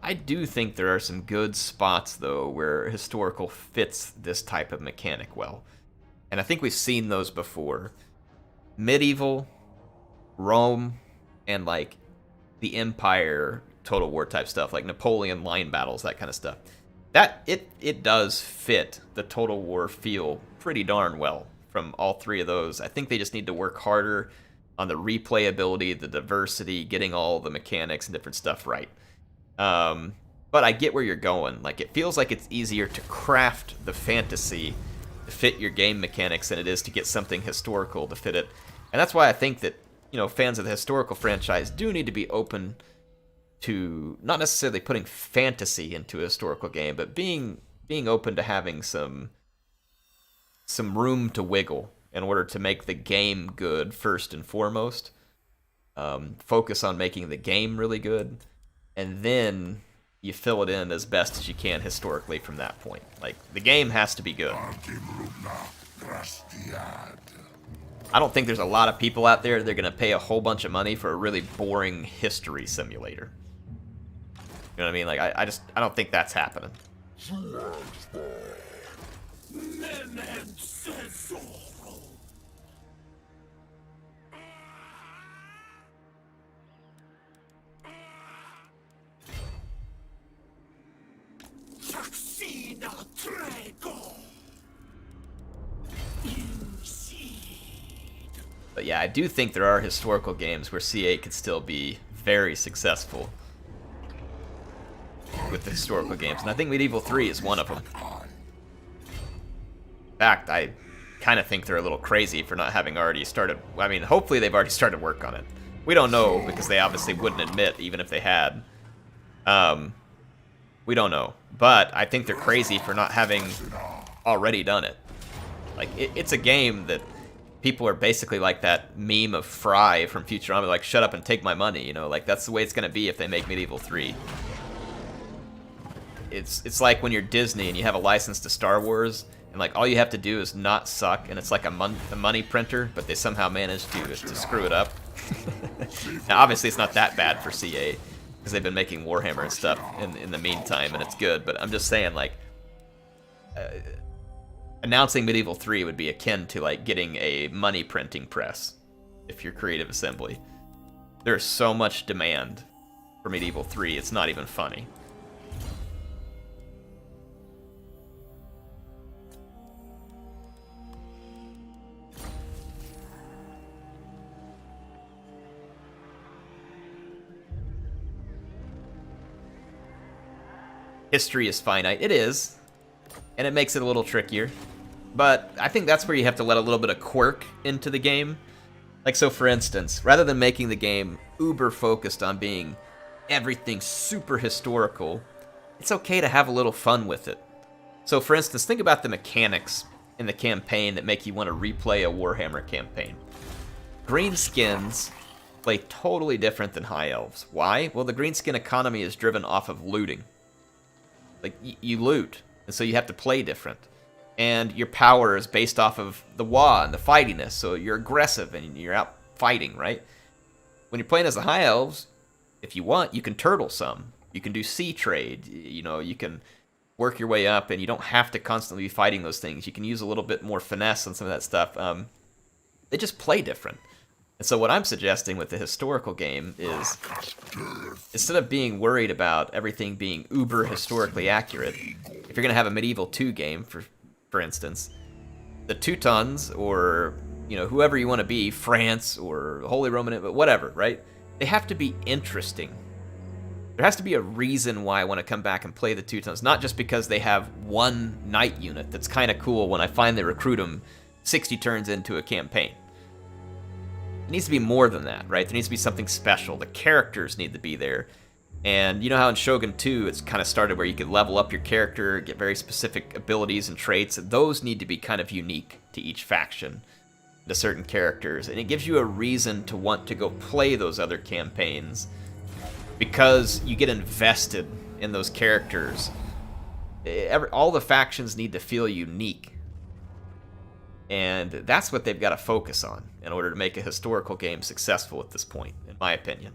I do think there are some good spots, though, where historical fits this type of mechanic well. And I think we've seen those before. Medieval, Rome, and, like, the Empire Total War type stuff, like Napoleon line battles, that kind of stuff. That, it does fit the Total War feel pretty darn well from all three of those. I think they just need to work harder on the replayability, the diversity, getting all the mechanics and different stuff right. But I get where you're going. Like, it feels like it's easier to craft the fantasy to fit your game mechanics than it is to get something historical to fit it. And that's why I think that, you know, fans of the historical franchise do need to be open to not necessarily putting fantasy into a historical game, but being open to having some room to wiggle in order to make the game good first and foremost. Focus on making the game really good, and then you fill it in as best as you can historically from that point. Like, the game has to be good. I don't think there's a lot of people out there that are going to pay a whole bunch of money for a really boring history simulator. You know what I mean? Like, I don't think that's happening. But yeah, I do think there are historical games where CA could still be very successful with the historical games, and I think Medieval 3 is one of them. In fact, I kind of think they're a little crazy for not having already started. I mean, hopefully they've already started work on it. We don't know, because they obviously wouldn't admit, even if they had. We don't know. But I think they're crazy for not having already done it. Like, it's a game that people are basically like that meme of Fry from Futurama, like, shut up and take my money, you know? Like, that's the way it's going to be if they make Medieval 3. It's like when you're Disney and you have a license to Star Wars, and like all you have to do is not suck, and it's like a money printer, but they somehow managed to screw it up. Now, obviously, it's not that bad for CA, because they've been making Warhammer and stuff in the meantime, and it's good. But I'm just saying, like, announcing Medieval 3 would be akin to like getting a money printing press if you're Creative Assembly. There's so much demand for Medieval 3, it's not even funny. history is finite. It is, and it makes it a little trickier. But I think that's where you have to let a little bit of quirk into the game. Like, so for instance, rather than making the game uber focused on being everything super historical, it's okay to have a little fun with it. So for instance, think about the mechanics in the campaign that make you want to replay a Warhammer campaign. Greenskins play totally different than High Elves. Why? Well, the greenskin economy is driven off of looting. Like, you loot, and so you have to play different. And your power is based off of the WOE and the fightiness, so you're aggressive and you're out fighting, right? When you're playing as the High Elves, if you want, you can turtle some. You can do sea trade, you know, you can work your way up, and you don't have to constantly be fighting those things. You can use a little bit more finesse on some of that stuff. They just play different. And so what I'm suggesting with the historical game is, instead of being worried about everything being uber historically accurate, if you're going to have a Medieval 2 game, for instance, the Teutons, or, you know, whoever you want to be, France or Holy Roman, but whatever, right? They have to be interesting. There has to be a reason why I want to come back and play the Teutons, not just because they have one knight unit that's kind of cool when I finally recruit them 60 turns into a campaign. It needs to be more than that, right? There needs to be something special. The characters need to be there. And you know how in Shogun 2 it's kind of started where you could level up your character, get very specific abilities and traits. Those need to be kind of unique to each faction, to certain characters. And it gives you a reason to want to go play those other campaigns, because you get invested in those characters. All the factions need to feel unique. And that's what they've got to focus on in order to make a historical game successful at this point, in my opinion.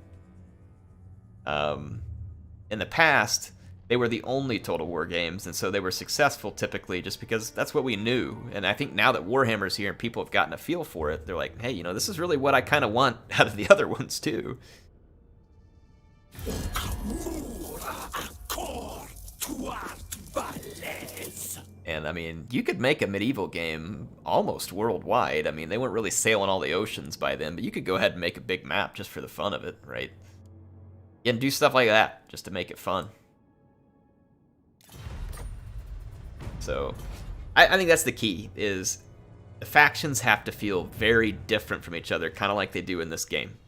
In the past, they were the only Total War games, and so they were successful typically just because that's what we knew. And I think now that Warhammer's here and people have gotten a feel for it, they're like, hey, you know, this is really what I kind of want out of the other ones too. And I mean, you could make a medieval game almost worldwide. I mean, they weren't really sailing all the oceans by then, but you could go ahead and make a big map just for the fun of it, right? And do stuff like that just to make it fun. So, I think that's the key, is the factions have to feel very different from each other, kind of like they do in this game.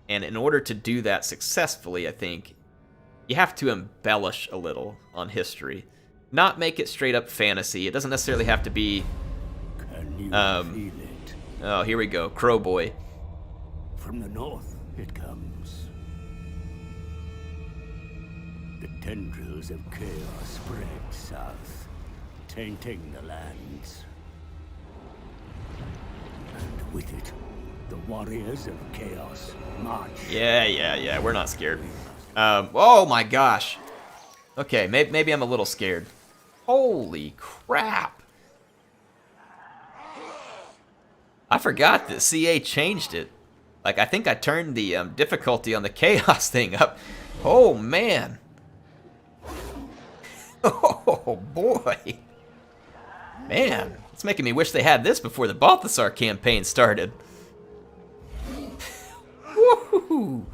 And in order to do that successfully, I think you have to embellish a little on history. Not make it straight up fantasy. It doesn't necessarily have to be... Can you feel it? Oh, here we go. Crow Boy. From the north it comes. The tendrils of chaos spread south, tainting the lands. And with it, the warriors of chaos march. Yeah. We're not scared. Oh my gosh. Okay, maybe I'm a little scared. Holy crap. I forgot that CA changed it. Like, I think I turned the difficulty on the chaos thing up. Oh, man. Oh, boy. Man, it's making me wish they had this before the Balthasar campaign started. Woohoo!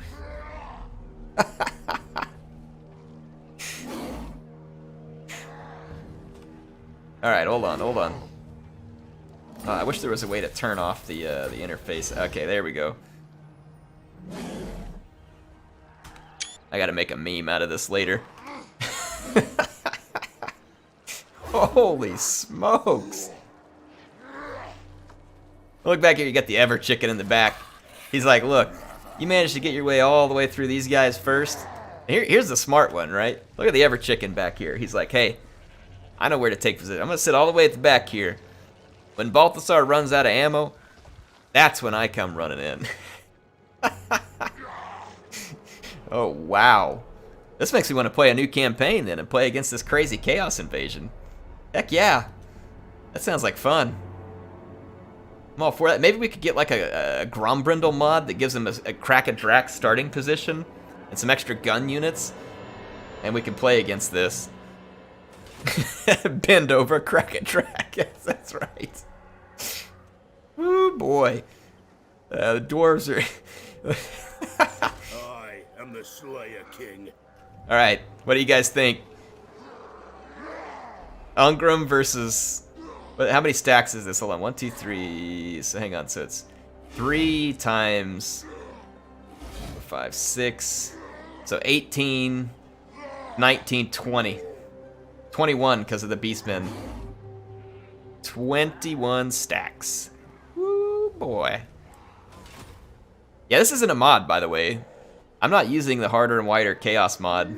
Alright, hold on. I wish there was a way to turn off the interface. Okay, there we go. I gotta make a meme out of this later. Holy smokes! Look back here, you got the Ever Chicken in the back. He's like, look, you managed to get your way all the way through these guys first. Here's the smart one, right? Look at the Ever Chicken back here. He's like, hey, I know where to take position. I'm gonna sit all the way at the back here. When Balthasar runs out of ammo, that's when I come running in. Oh, wow. This makes me want to play a new campaign then and play against this crazy Chaos Invasion. Heck yeah. That sounds like fun. I'm all for that. Maybe we could get like a Grombrindle mod that gives them a Crack a Drac starting position and some extra gun units, and we can play against this. Bend over, Crack a Drac. Yes, that's right. Oh boy. The dwarves are... I am the Slayer King. Alright, what do you guys think? Ungram versus... How many stacks is this? Hold on. 1, 2, 3... So hang on. So it's 3 times 5, 6... So 18, 19, 20. 21 because of the Beastmen. 21 stacks. Woo, boy. Yeah, this isn't a mod, by the way. I'm not using the harder and wider chaos mod.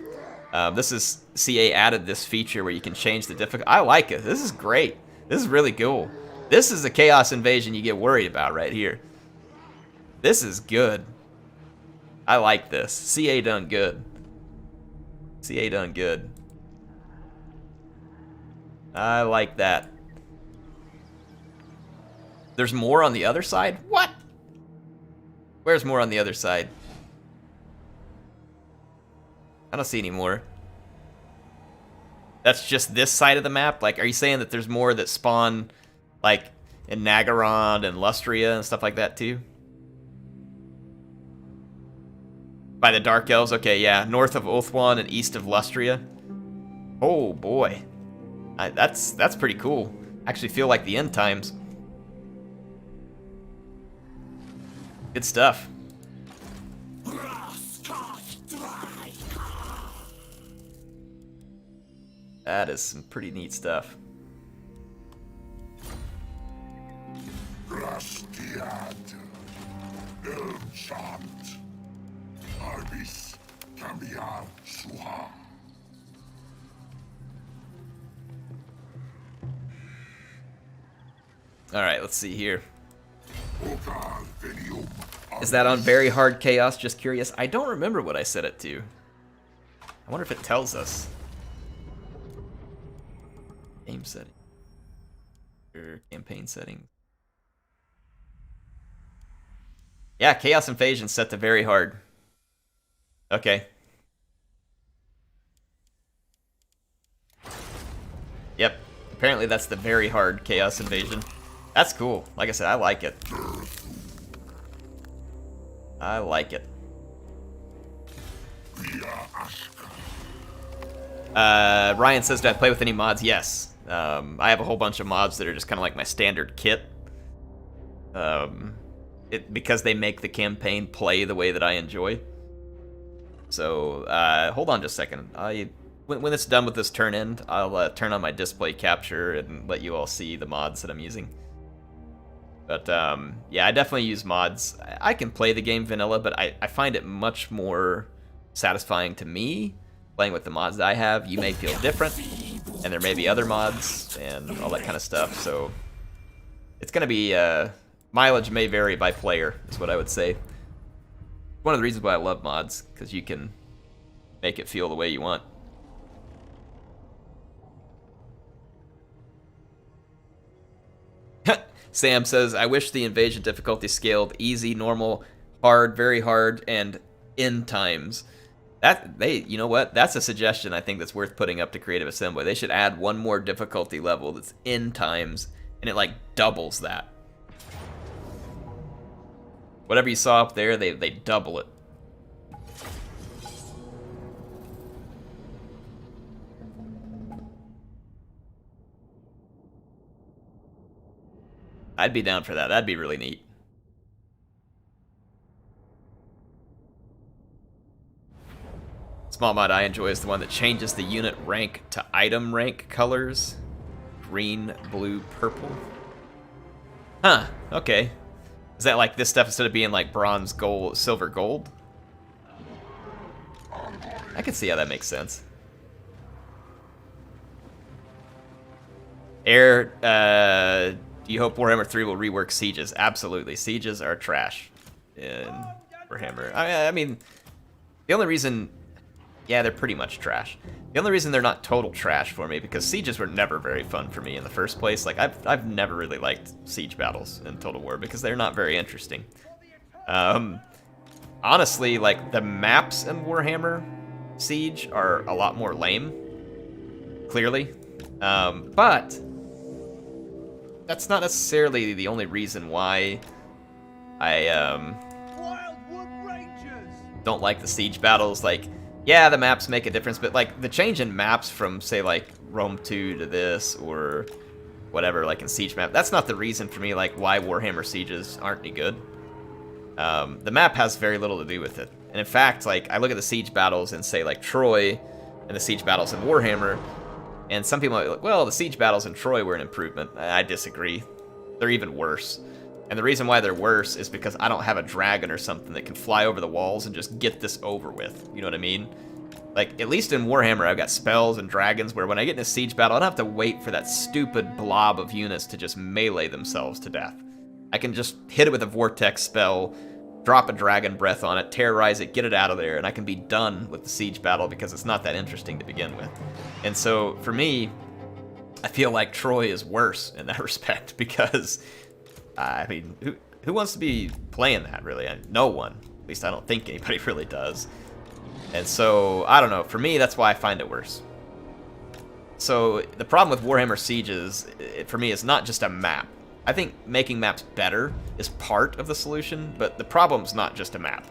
This is... CA added this feature where you can change the difficulty. I like it. This is great. This is really cool. This is the chaos invasion you get worried about right here. This is good. I like this. CA done good. CA done good. I like that. There's more on the other side? What? Where's more on the other side? I don't see any more. That's just this side of the map? Like, are you saying that there's more that spawn, like, in Nagaron and Lustria and stuff like that, too? By the Dark Elves? Okay, yeah. North of Ulthuan and east of Lustria. Oh, boy. That's pretty cool. Actually feel like the end times. Good stuff. That is some pretty neat stuff. Alright, let's see here. Is that on very hard chaos? Just curious. I don't remember what I set it to. I wonder if it tells us. Game setting. Or campaign settings. Yeah, Chaos Invasion set to very hard. Okay. Yep. Apparently that's the very hard Chaos Invasion. That's cool. Like I said, I like it. I like it. Ryan says, do I play with any mods? Yes. I have a whole bunch of mods that are just kind of like my standard kit. Because they make the campaign play the way that I enjoy. So, hold on just a second. When it's done with this turn end, I'll turn on my display capture and let you all see the mods that I'm using. But, yeah, I definitely use mods. I can play the game vanilla, but I find it much more satisfying to me playing with the mods that I have. You may feel different, and there may be other mods and all that kind of stuff. So, it's going to be... mileage may vary by player, is what I would say. One of the reasons why I love mods, because you can make it feel the way you want. Sam says, I wish the invasion difficulty scaled easy, normal, hard, very hard, and end times. You know what? That's a suggestion I think that's worth putting up to Creative Assembly. They should add one more difficulty level that's end times, and it like doubles that. Whatever you saw up there, they double it. I'd be down for that. That'd be really neat. Small mod I enjoy is the one that changes the unit rank to item rank colors. Green, blue, purple. Huh, okay. Is that like this stuff instead of being like bronze, gold, silver, gold? I can see how that makes sense. Air, do you hope Warhammer 3 will rework sieges? Absolutely. Sieges are trash in Warhammer. I mean, the only reason... Yeah, they're pretty much trash. The only reason they're not total trash for me, because sieges were never very fun for me in the first place. Like, I've never really liked siege battles in Total War, because they're not very interesting. Honestly, like, the maps in Warhammer Siege are a lot more lame. Clearly. But... that's not necessarily the only reason why I don't like the siege battles. Like, yeah, the maps make a difference, but like the change in maps from, say, like Rome 2 to this or whatever, like in Siege map. That's not the reason for me, like, why Warhammer Sieges aren't any good. The map has very little to do with it. And in fact, like, I look at the siege battles in, say, like, Troy and the siege battles in Warhammer, and some people are like, well, the siege battles in Troy were an improvement. I disagree. They're even worse. And the reason why they're worse is because I don't have a dragon or something that can fly over the walls and just get this over with. You know what I mean? Like, at least in Warhammer, I've got spells and dragons where when I get in a siege battle, I don't have to wait for that stupid blob of units to just melee themselves to death. I can just hit it with a vortex spell, drop a dragon breath on it, terrorize it, get it out of there, and I can be done with the siege battle because it's not that interesting to begin with. And so, for me, I feel like Troy is worse in that respect because... I mean, who wants to be playing that, really? No one. At least I don't think anybody really does. And so, I don't know. For me, that's why I find it worse. So, the problem with Warhammer Sieges, for me, is not just a map. I think making maps better is part of the solution, but the problem's not just a map.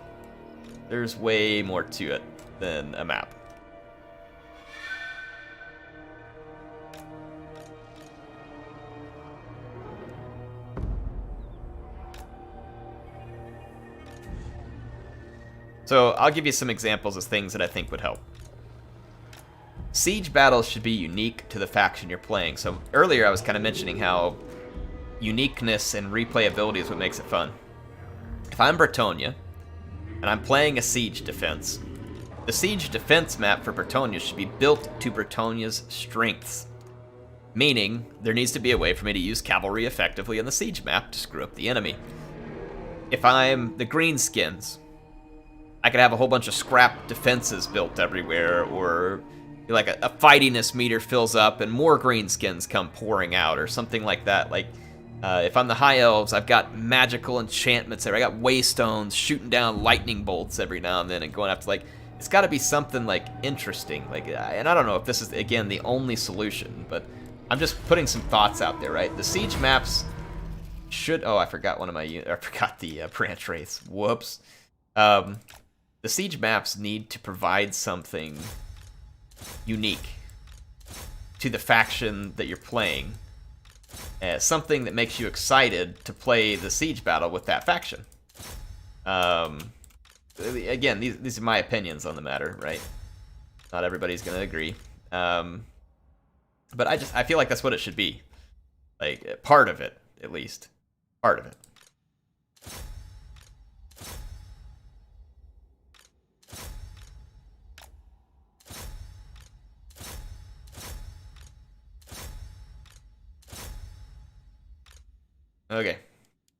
There's way more to it than a map. So I'll give you some examples of things that I think would help. Siege battles should be unique to the faction you're playing. So earlier I was kind of mentioning how uniqueness and replayability is what makes it fun. If I'm Bretonnia, and I'm playing a siege defense, the siege defense map for Bretonnia should be built to Bretonnia's strengths. Meaning, there needs to be a way for me to use cavalry effectively in the siege map to screw up the enemy. If I'm the Greenskins, I could have a whole bunch of scrap defenses built everywhere, or like a fightiness meter fills up and more greenskins come pouring out, or something like that. Like, if I'm the High Elves, I've got magical enchantments there. I got waystones shooting down lightning bolts every now and then and going after, like, it's got to be something, like, interesting. Like, and I don't know if this is, again, the only solution, but I'm just putting some thoughts out there, right? The siege maps should, oh, I forgot one of my, I forgot the branch wraiths. Whoops. The siege maps need to provide something unique to the faction that you're playing. Something that makes you excited to play the siege battle with that faction. Again, these are my opinions on the matter, right? Not everybody's going to agree. But I feel like that's what it should be. Like, part of it, at least. Part of it. Okay,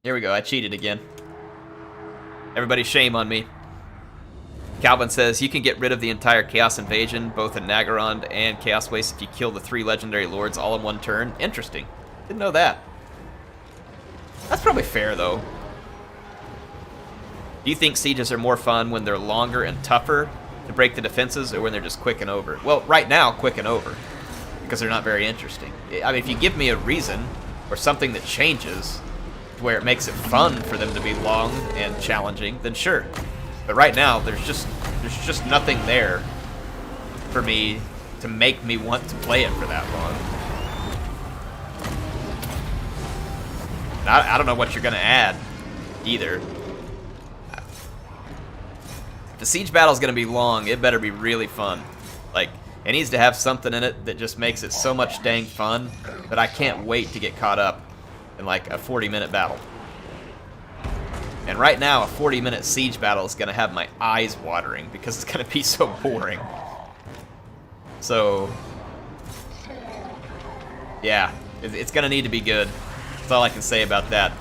here we go. I cheated again. Everybody shame on me. Calvin says, you can get rid of the entire Chaos Invasion, both in Nagarond and Chaos Waste, if you kill the 3 Legendary Lords all in one turn. Interesting. Didn't know that. That's probably fair, though. Do you think sieges are more fun when they're longer and tougher to break the defenses, or when they're just quick and over? Well, right now, quick and over, because they're not very interesting. I mean, if you give me a reason, or something that changes, where it makes it fun for them to be long and challenging, then sure. But right now, there's just nothing there for me to make me want to play it for that long. And I don't know what you're gonna add, either. If the siege battle's gonna be long, it better be really fun. Like, it needs to have something in it that just makes it so much dang fun that I can't wait to get caught up in, like, a 40-minute battle. And right now, a 40-minute siege battle is going to have my eyes watering because it's going to be so boring. So, yeah, it's going to need to be good. That's all I can say about that.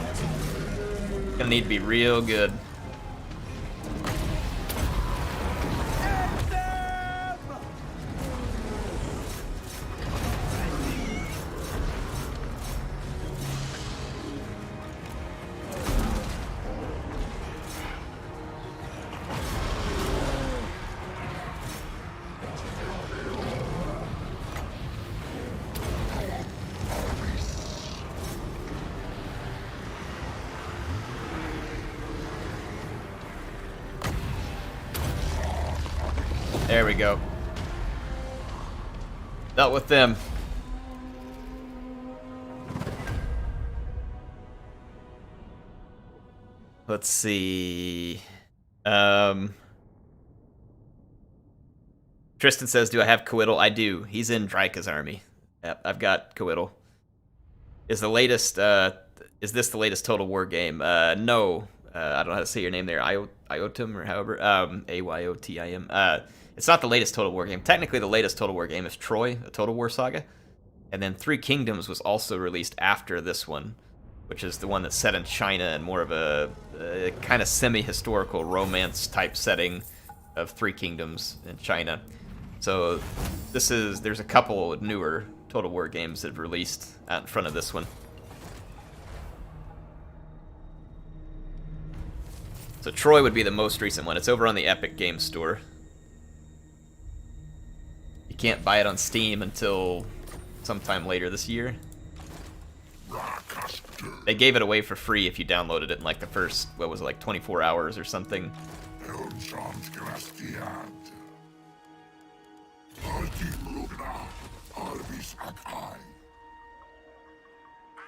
It's going to need to be real good. There we go. Dealt with them. Let's see. Tristan says, do I have Coital? I do. He's in Drycha's army. Yep, I've got Coital. Is this the latest Total War game? No. I don't know how to say your name there. Iotim or however. Ayotim. It's not the latest Total War game. Technically, the latest Total War game is Troy, a Total War saga. And then Three Kingdoms was also released after this one, which is the one that's set in China and more of a kind of semi-historical romance type setting of Three Kingdoms in China. So there's a couple newer Total War games that have released out in front of this one. So Troy would be the most recent one. It's over on the Epic Games Store. You can't buy it on Steam until sometime later this year. They gave it away for free if you downloaded it in like the first, what was it, like 24 hours or something.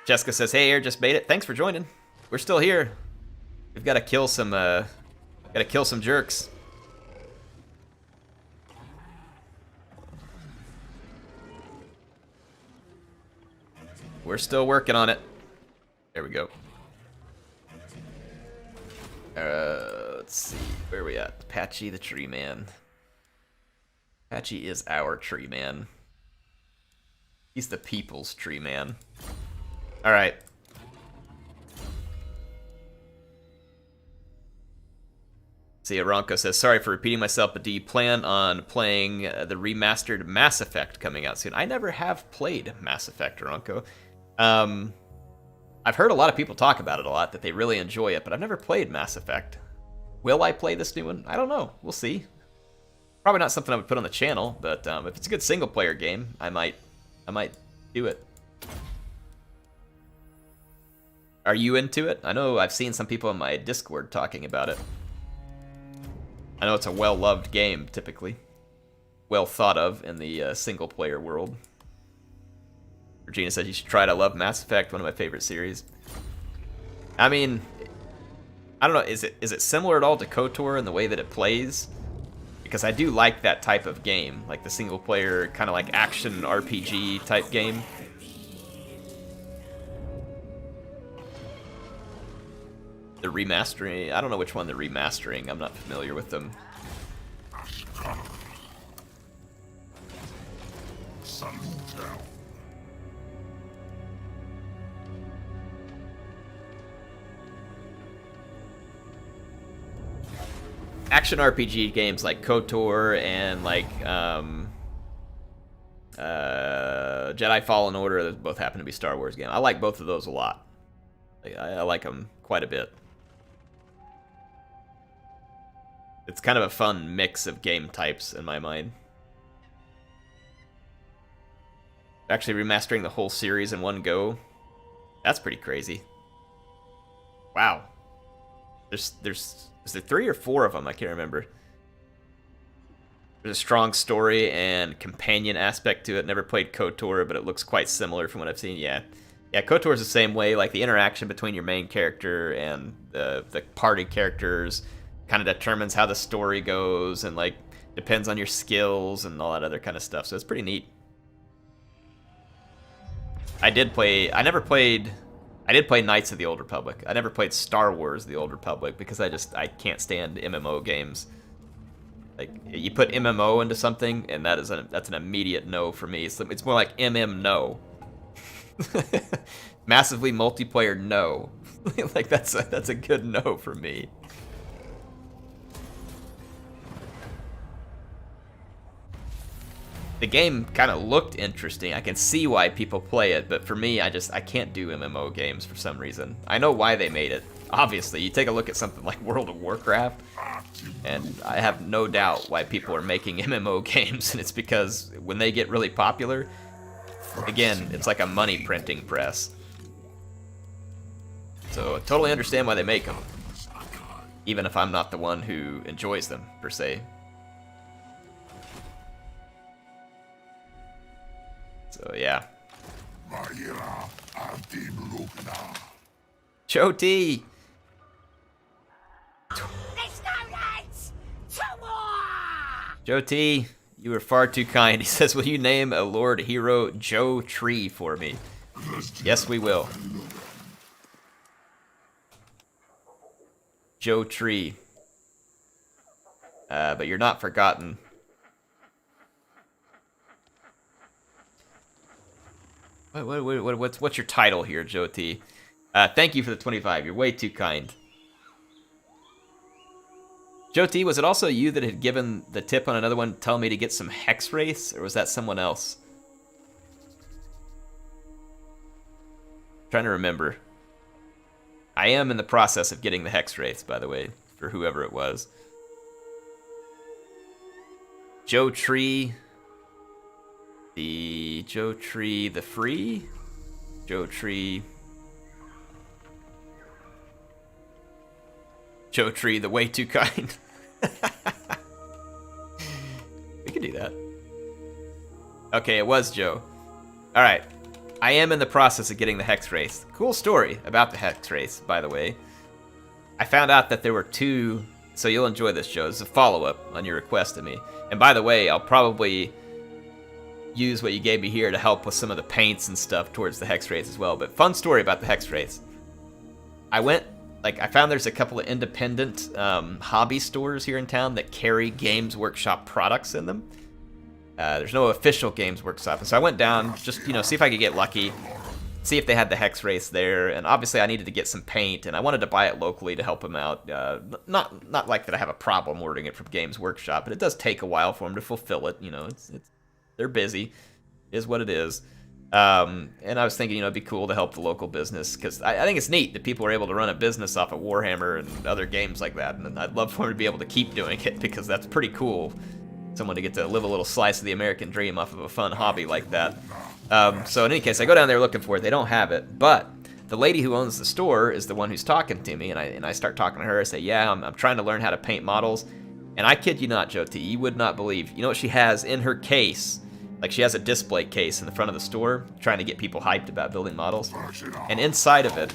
Jessica says, hey, Air just made it. Thanks for joining. We're still here. We've got to kill some jerks. We're still working on it. There we go. Let's see. Where are we at? Patchy the Tree Man. Patchy is our tree man. He's the people's tree man. Alright. See, Aronco says, sorry for repeating myself, but do you plan on playing the remastered Mass Effect coming out soon? I never have played Mass Effect, Aronco. I've heard a lot of people talk about it a lot, that they really enjoy it, but I've never played Mass Effect. Will I play this new one? I don't know. We'll see. Probably not something I would put on the channel, but if it's a good single-player game, I might do it. Are you into it? I know I've seen some people in my Discord talking about it. I know it's a well-loved game, typically. Well thought of in the single-player world. Regina says you should try it. I love Mass Effect, one of my favorite series. I mean, I don't know, is it similar at all to KOTOR in the way that it plays? Because I do like that type of game, like the single-player, kind of like action RPG type game. The remastering, I don't know which one they're remastering, I'm not familiar with them. Action RPG games like KOTOR and like Jedi Fallen Order, those both happen to be Star Wars games. I like both of those a lot. I like them quite a bit. It's kind of a fun mix of game types in my mind. Actually remastering the whole series in one go, that's pretty crazy. Wow. Is there 3 or 4 of them? I can't remember. There's a strong story and companion aspect to it. Never played KOTOR, but it looks quite similar from what I've seen. Yeah, KOTOR is the same way. Like the interaction between your main character and the party characters kind of determines how the story goes, and like depends on your skills and all that other kind of stuff. So it's pretty neat. I did play Knights of the Old Republic. I never played Star Wars The Old Republic because I can't stand MMO games. Like, you put MMO into something, and that's an immediate no for me. It's more like MM no. Massively multiplayer no. Like, that's a good no for me. The game kind of looked interesting. I can see why people play it, but for me, I can't do MMO games for some reason. I know why they made it. Obviously, you take a look at something like World of Warcraft, and I have no doubt why people are making MMO games, and it's because when they get really popular, again, it's like a money printing press. So I totally understand why they make them, even if I'm not the one who enjoys them, per se. So yeah. Joe T. Joe T, you were far too kind. He says, will you name a Lord Hero Joe Tree for me? Yes, we will. Joe Tree. But you're not forgotten. What's your title here, Joe T? Thank you for the 25. You're way too kind. Joe T, was it also you that had given the tip on another one telling me to get some Hex Wraiths, or was that someone else? Trying to remember. I am in the process of getting the Hex Wraiths, by the way, for whoever it was. Joe Tree. The Joe Tree the Free? Joe Tree. Joe Tree the Way Too Kind. We could do that. Okay, it was Joe. Alright. I am in the process of getting the Hex Wraith. Cool story about the Hex Wraith, by the way. I found out that there were two, so you'll enjoy this, Joe. It's a follow-up on your request to me. And by the way, I'll probably use what you gave me here to help with some of the paints and stuff towards the Hex Wraiths as well. But fun story about the Hex Wraiths. I found there's a couple of independent hobby stores here in town that carry Games Workshop products in them. There's no official Games Workshop, and so I went down just, see if I could get lucky, see if they had the Hex Wraiths there, and obviously I needed to get some paint, and I wanted to buy it locally to help them out. Not like that I have a problem ordering it from Games Workshop, but it does take a while for them to fulfill it. They're busy, is what it is. And I was thinking, it'd be cool to help the local business, because I think it's neat that people are able to run a business off of Warhammer and other games like that, and I'd love for them to be able to keep doing it, because that's pretty cool. Someone to get to live a little slice of the American dream off of a fun hobby like that. So in any case, I go down there looking for it. They don't have it, but the lady who owns the store is the one who's talking to me, and I start talking to her. I say, yeah, I'm trying to learn how to paint models, and I kid you not, Joe T, you would not believe. You know what she has in her case? Like, she has a display case in the front of the store, trying to get people hyped about building models. And inside of it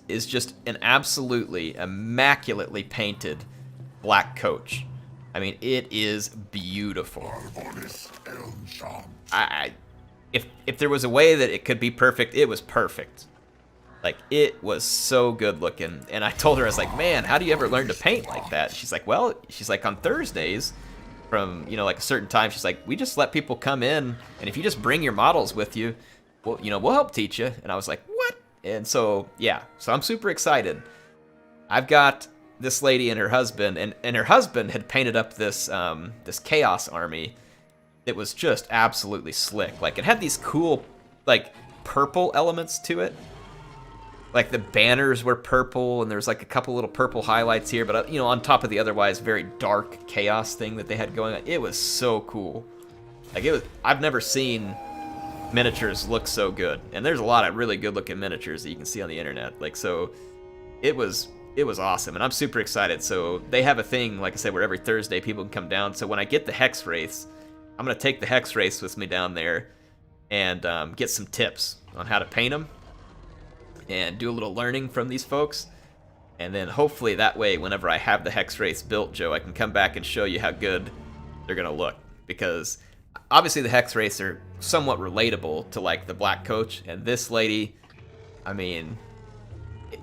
is just an absolutely immaculately painted black coach. I mean, it is beautiful. If there was a way that it could be perfect, it was perfect. Like, it was so good looking. And I told her, I was like, man, how do you ever learn to paint like that? She's like, well, on Thursdays, from, like a certain time, she's like, we just let people come in, and if you just bring your models with you, we'll help teach you. And I was like, what? And so, yeah, so I'm super excited. I've got this lady and her husband, and her husband had painted up this this Chaos army that was just absolutely slick. Like, it had these cool, like, purple elements to it. Like, the banners were purple, and there's like a couple little purple highlights here, but on top of the otherwise very dark Chaos thing that they had going on. It was so cool. Like, I've never seen miniatures look so good, and there's a lot of really good looking miniatures that you can see on the internet. Like, so it was awesome, and I'm super excited. So they have a thing, like I said, where every Thursday people can come down. So when I get the Hex Wraiths, I'm gonna take the Hex Wraiths with me down there and get some tips on how to paint them and do a little learning from these folks. And then hopefully that way, whenever I have the Hex Wraiths built, Joe, I can come back and show you how good they're gonna look. Because obviously the Hex Wraiths are somewhat relatable to like the Black Coach, and this lady, I mean,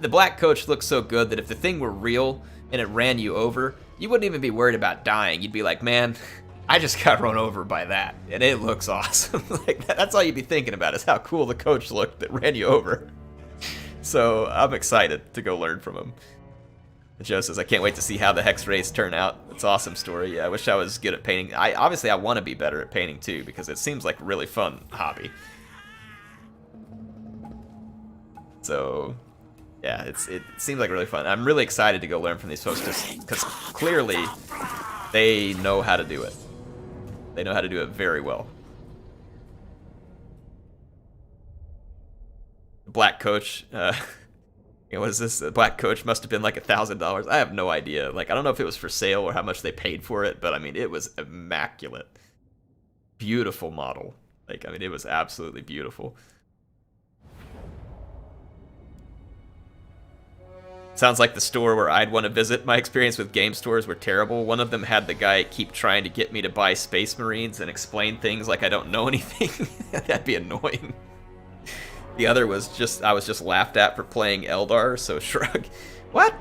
the Black Coach looks so good that if the thing were real and it ran you over, you wouldn't even be worried about dying. You'd be like, man, I just got run over by that, and it looks awesome. Like, that's all you'd be thinking about, is how cool the coach looked that ran you over. So I'm excited to go learn from him. Joe says, I can't wait to see how the Hex Wraiths turn out. It's an awesome story. Yeah, I wish I was good at painting. Obviously I want to be better at painting too, because it seems like a really fun hobby. So yeah, it seems like really fun. I'm really excited to go learn from these folks, because clearly they know how to do it. They know how to do it very well. Black Coach, what is this? The Black Coach must have been like $1,000. I have no idea. Like, I don't know if it was for sale or how much they paid for it, but I mean, it was immaculate. Beautiful model. Like, I mean, it was absolutely beautiful. Sounds like the store where I'd want to visit. My experience with game stores were terrible. One of them had the guy keep trying to get me to buy Space Marines and explain things like I don't know anything. That'd be annoying. The other was just, I was just laughed at for playing Eldar, so shrug. What?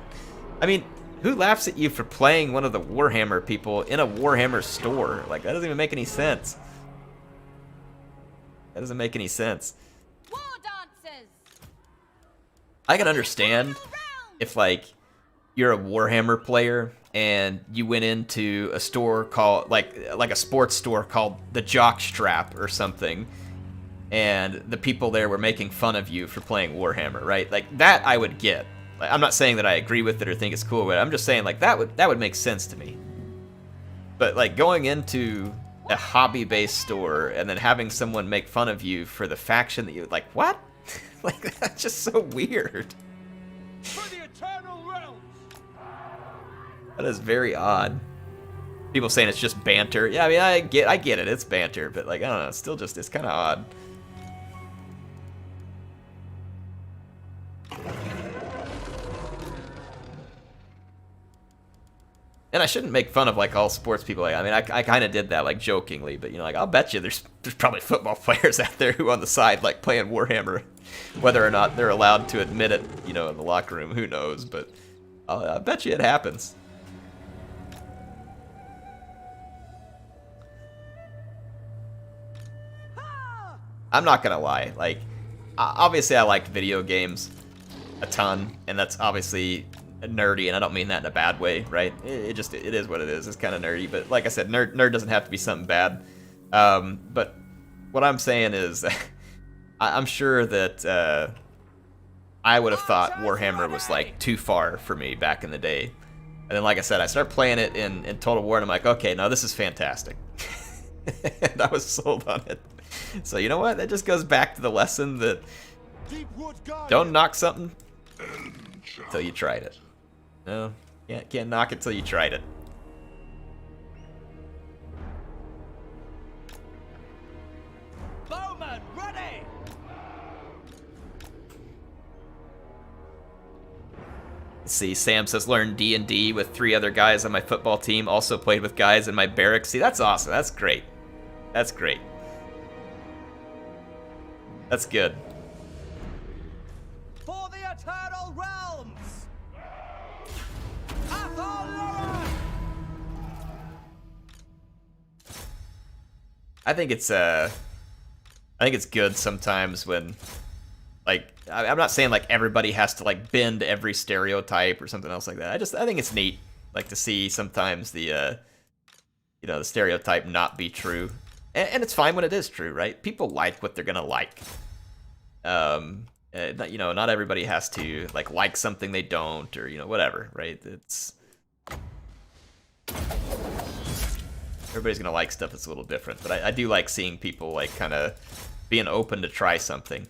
I mean, who laughs at you for playing one of the Warhammer people in a Warhammer store? Like, that doesn't even make any sense. That doesn't make any sense. War dances. I can understand if, like, you're a Warhammer player and you went into a store called, like a sports store called the Jockstrap or something, and the people there were making fun of you for playing Warhammer, right? Like, that I would get. Like, I'm not saying that I agree with it or think it's cool, but I'm just saying, like, that would make sense to me. But, like, going into a hobby-based store and then having someone make fun of you for the faction that you, like, what? Like, that's just so weird. For the eternal realms. That is very odd. People saying it's just banter. Yeah, I mean, I get it. It's banter, but, like, I don't know. It's still just, it's kind of odd. And I shouldn't make fun of, like, all sports people. Like, I mean, I kind of did that, like, jokingly, but, you know, like, I'll bet you there's probably football players out there who on the side, like, playing Warhammer. Whether or not they're allowed to admit it, you know, in the locker room, who knows, but I bet you it happens. I'm not gonna lie, like, obviously I liked video games a ton, and that's obviously nerdy, and I don't mean that in a bad way, right? It is what it is. It's kind of nerdy, but like I said, nerd doesn't have to be something bad. But what I'm saying is, I'm sure that I would have thought Warhammer was, like, too far for me back in the day. And then, like I said, I started playing it in Total War, and I'm like, okay, no, this is fantastic. And I was sold on it. So, you know what? That just goes back to the lesson that don't knock something until you tried it. No, can't knock it till you tried it. Bowman, ready! Let's see, Sam says, learn D&D with 3 other guys on my football team. Also played with guys in my barracks. See, that's awesome. That's great. That's great. That's good. For the eternal realms! Athel Loren! I think it's good sometimes when, like, I'm not saying like everybody has to like bend every stereotype or something else like that. I think it's neat, like, to see sometimes the you know, the stereotype not be true, and it's fine when it is true, right? People like what they're gonna like. You know, not everybody has to like something they don't, or, you know, whatever, right? It's everybody's gonna like stuff that's a little different, but I do like seeing people like kind of being open to try something.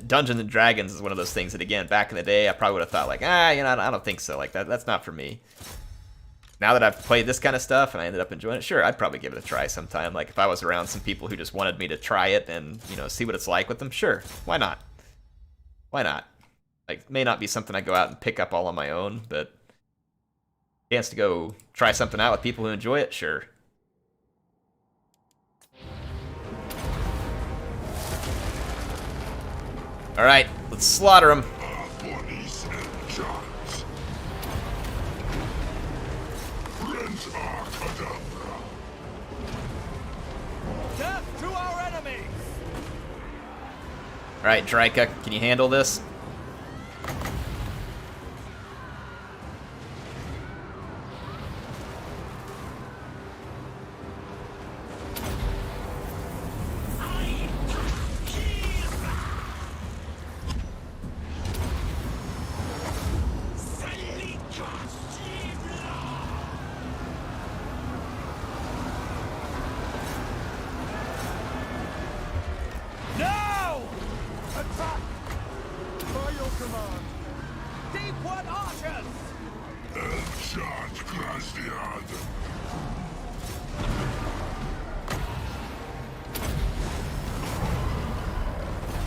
Dungeons and Dragons is one of those things that, again, back in the day, I probably would have thought like, you know, I don't think so. Like, that's not for me. Now that I've played this kind of stuff and I ended up enjoying it, sure, I'd probably give it a try sometime. Like, if I was around some people who just wanted me to try it and, you know, see what it's like with them, sure, why not? Why not? Like, it may not be something I go out and pick up all on my own, but chance to go try something out with people who enjoy it, sure. All right, let's slaughter them. Death to our enemies! All right, Drycha, can you handle this? Now! Attack! By your command! Deepwood archers!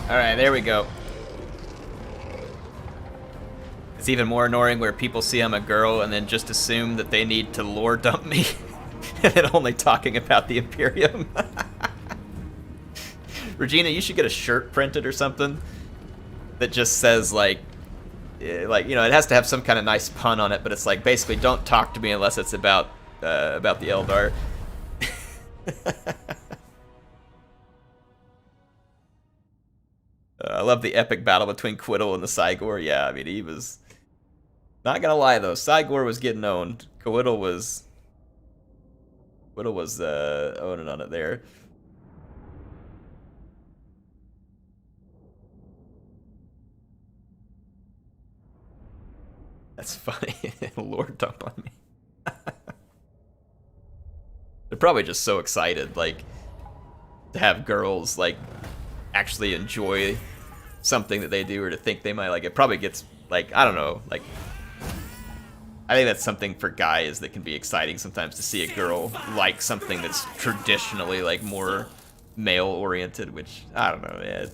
Alright, there we go. It's even more annoying where people see I'm a girl and then just assume that they need to lore dump me. And then only talking about the Imperium. Regina, you should get a shirt printed or something that just says like, you know, it has to have some kind of nice pun on it, but it's like basically don't talk to me unless it's about the Eldar. I love the epic battle between Quiddle and the Cygor. Yeah, I mean, he was... Not gonna lie, though. Cygor was getting owned. Quiddle was owning on it there. That's funny. Lord dump on me. They're probably just so excited, like, to have girls, like, actually enjoy something that they do or to think they might like it. Probably gets, like, I don't know, like, I think that's something for guys that can be exciting sometimes to see a girl like something that's traditionally, like, more male-oriented, which, I don't know, yeah.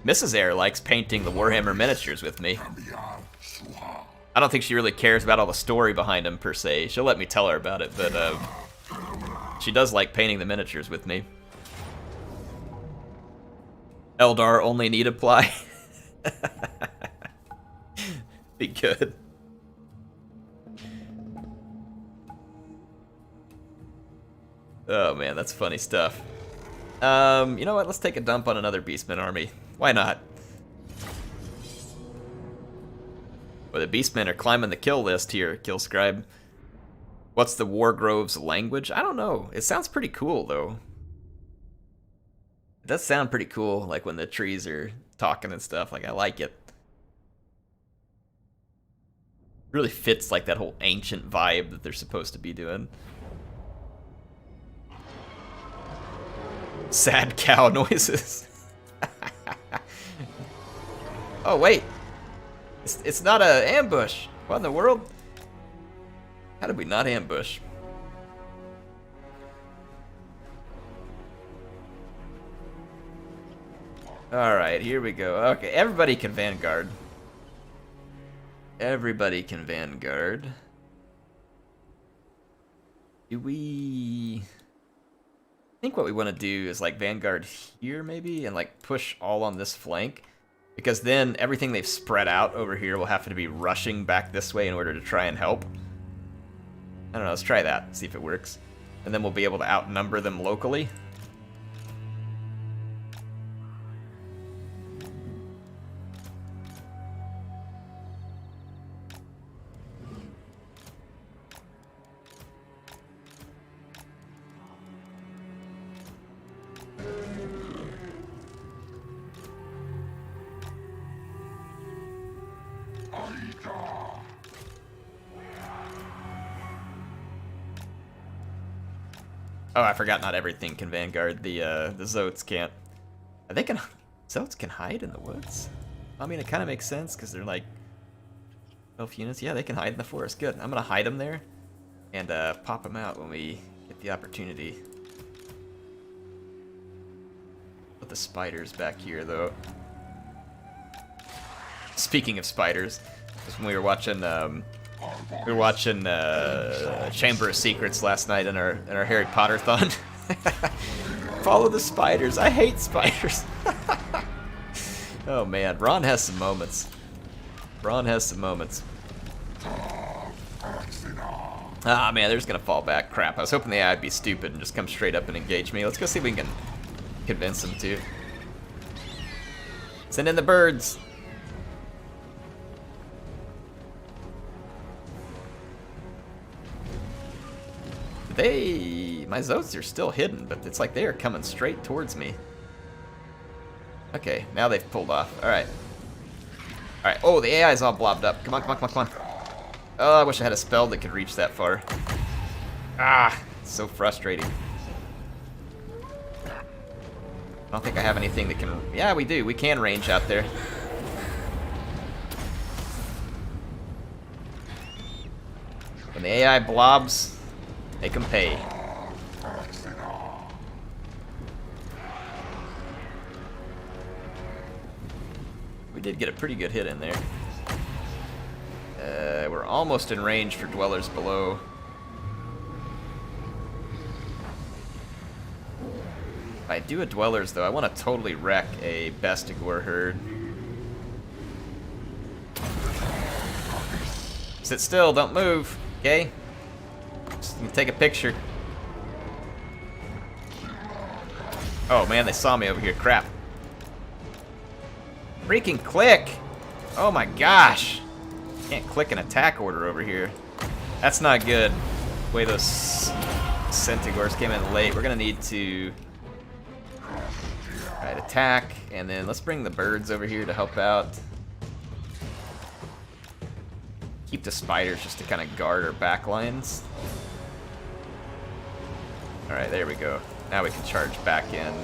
Mrs. Air likes painting the Warhammer miniatures with me. I don't think she really cares about all the story behind them, per se. She'll let me tell her about it, but she does like painting the miniatures with me. Eldar only need apply. Be good. Oh man, that's funny stuff. You know what? Let's take a dump on another Beastmen army. Why not? Well, the Beastmen are climbing the kill list here, Killscribe. What's the Wargrove's language? I don't know. It sounds pretty cool, though. It does sound pretty cool, like when the trees are talking and stuff. Like, I like it. Really fits, like, that whole ancient vibe that they're supposed to be doing. Sad cow noises. Oh, wait. It's not an ambush. What in the world? How did we not ambush? Alright, here we go. Okay, everybody can Vanguard. Everybody can Vanguard. Do we... I think what we want to do is like Vanguard here maybe and like push all on this flank, because then everything they've spread out over here will have to be rushing back this way in order to try and help. I don't know, let's try that, see if it works. And then we'll be able to outnumber them locally. Oh, I forgot not everything can Vanguard. The Zotes can't. They can... Zotes can hide in the woods? I mean, it kind of makes sense, because they're like... elf units. Yeah, they can hide in the forest. Good. I'm going to hide them there, and pop them out when we get the opportunity. Put the spiders back here, though. Speaking of spiders, just when we were watching... Chamber of Secrets last night in our Harry Potter-thon. Follow the spiders. I hate spiders. Oh man, Ron has some moments. Ron has some moments. Ah man, they're just gonna fall back. Crap, I was hoping the AI would be stupid and just come straight up and engage me. Let's go see if we can convince them to. Send in the birds. My Zotes are still hidden, but it's like they are coming straight towards me. Okay, now they've pulled off. Alright. Alright, oh, the AI is all blobbed up. Come on, come on, come on, come on. Oh, I wish I had a spell that could reach that far. Ah, it's so frustrating. I don't think I have anything that can... Yeah, we do. We can range out there. When the AI blobs, make them pay. We did get a pretty good hit in there. We're almost in range for dwellers below. If I do a dwellers, though, I want to totally wreck a Bestigor herd. Sit still, don't move, okay? Just take a picture. Oh man, they saw me over here, crap. Freaking click! Oh my gosh! Can't click an attack order over here. That's not good. The way those Centigors came in late. We're gonna need to attack, and then let's bring the birds over here to help out. Keep the spiders just to kind of guard our back lines. Alright, there we go. Now we can charge back in.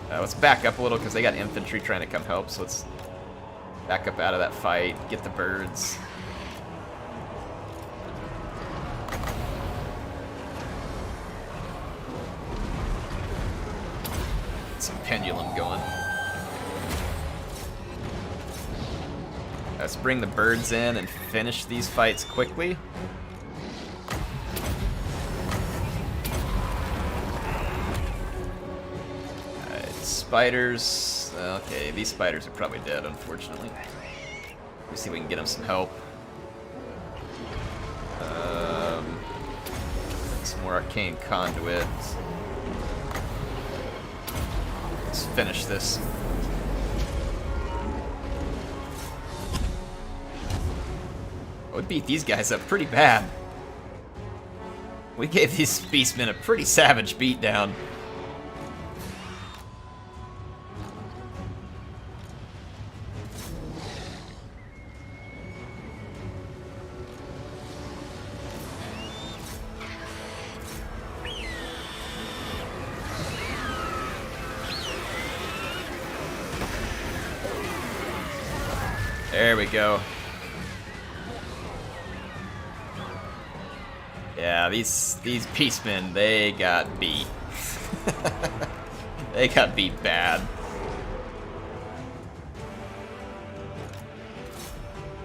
Let's back up a little because they got infantry trying to come help, so let's back up out of that fight, get the birds. Get some pendulum going. Let's bring the birds in and finish these fights quickly. Alright, spiders. Okay, these spiders are probably dead, unfortunately. Let's see if we can get them some help. Some more arcane conduits. Let's finish this. We beat these guys up pretty bad. We gave these Beastmen a pretty savage beatdown. There we go. Yeah, these Beastmen, they got beat. They got beat bad.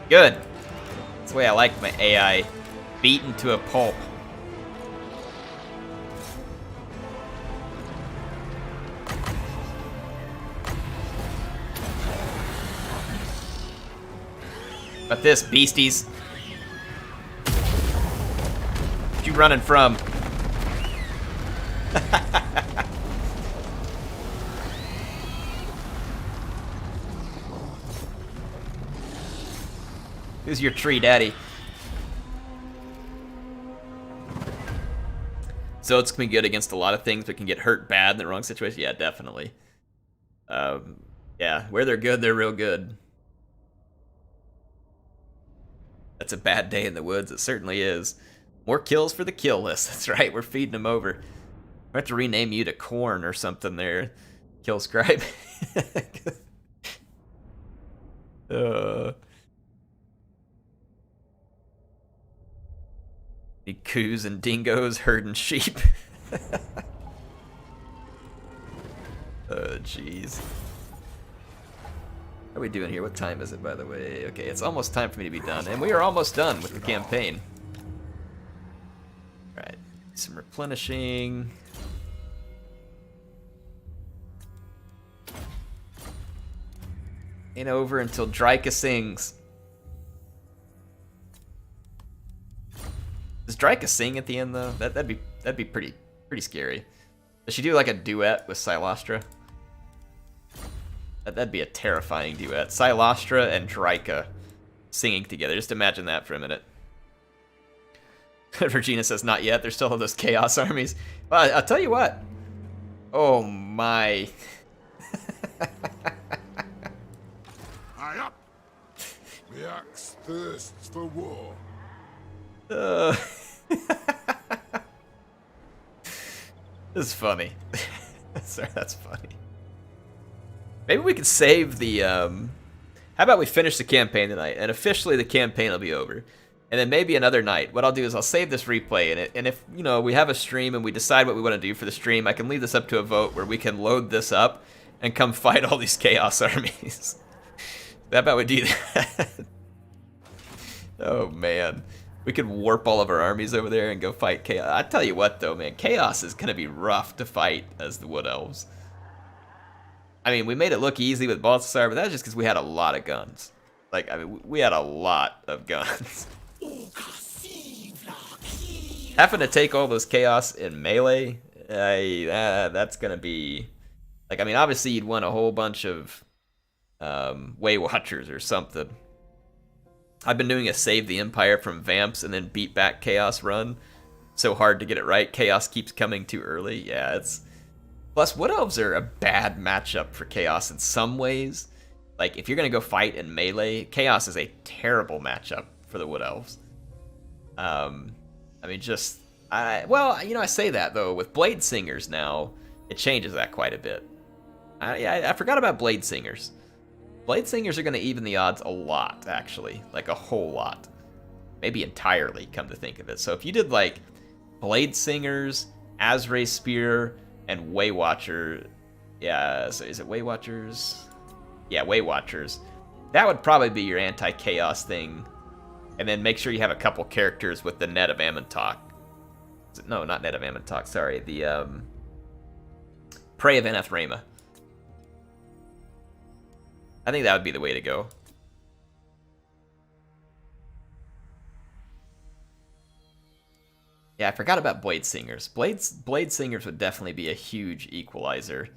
Good. That's the way I like my AI. Beaten to a pulp. But this, beasties. What you running from? Who's your tree daddy? So it's gonna be good against a lot of things, but can get hurt bad in the wrong situation. Yeah, definitely. Yeah, where they're good, they're real good. That's a bad day in the woods. It certainly is. More kills for the kill list. That's right. We're feeding them over. I have to rename you to Corn or something there. Kill Scribe. Any coos and dingoes herding sheep. Oh, jeez. How are we doing here? What time is it, by the way? Okay, it's almost time for me to be done. And we are almost done with the campaign. Alright, some replenishing. Ain't over until Drycha sings. Does Drycha sing at the end though? That'd be pretty scary. Does she do like a duet with Silostra? That'd be a terrifying duet. Silostra and Drycha singing together. Just imagine that for a minute. Regina says, not yet. There's still those Chaos armies. Well, I'll tell you what. Oh, my. High up! The axe thirsts for war. This is funny. Sorry, that's funny. Maybe we could save the How about we finish the campaign tonight, and officially the campaign will be over. And then maybe another night, what I'll do is I'll save this replay, and if, you know, we have a stream and we decide what we want to do for the stream, I can leave this up to a vote where we can load this up and come fight all these Chaos armies. How about we do that? Oh, man. We could warp all of our armies over there and go fight Chaos. I tell you what, though, man, Chaos is going to be rough to fight as the Wood Elves. I mean, we made it look easy with Balthasar, but that's just because we had a lot of guns. Like, I mean, we had a lot of guns. Having to take all those Chaos in melee, that's going to be... Like, I mean, obviously you'd want a whole bunch of Way Watchers or something. I've been doing a Save the Empire from Vamps and then beat back Chaos run. So hard to get it right. Chaos keeps coming too early. Yeah, it's... Plus, Wood Elves are a bad matchup for Chaos in some ways. Like, if you're going to go fight in melee, Chaos is a terrible matchup for the Wood Elves. I mean, just... well, you know, I say that, though. With Blade Singers now, it changes that quite a bit. I forgot about Blade Singers. Blade Singers are going to even the odds a lot, actually. Like, a whole lot. Maybe entirely, come to think of it. So if you did, like, Blade Singers, Azray Spear, and Way Watcher... Yeah, so is it Way Watchers? Yeah, Way Watchers. That would probably be your anti-chaos thing. And then make sure you have a couple characters with the Net of Amontok. No, not Net of Amontok, sorry. The, Prey of Enethrema. I think that would be the way to go. Yeah, I forgot about Blade Singers. Blade Singers would definitely be a huge equalizer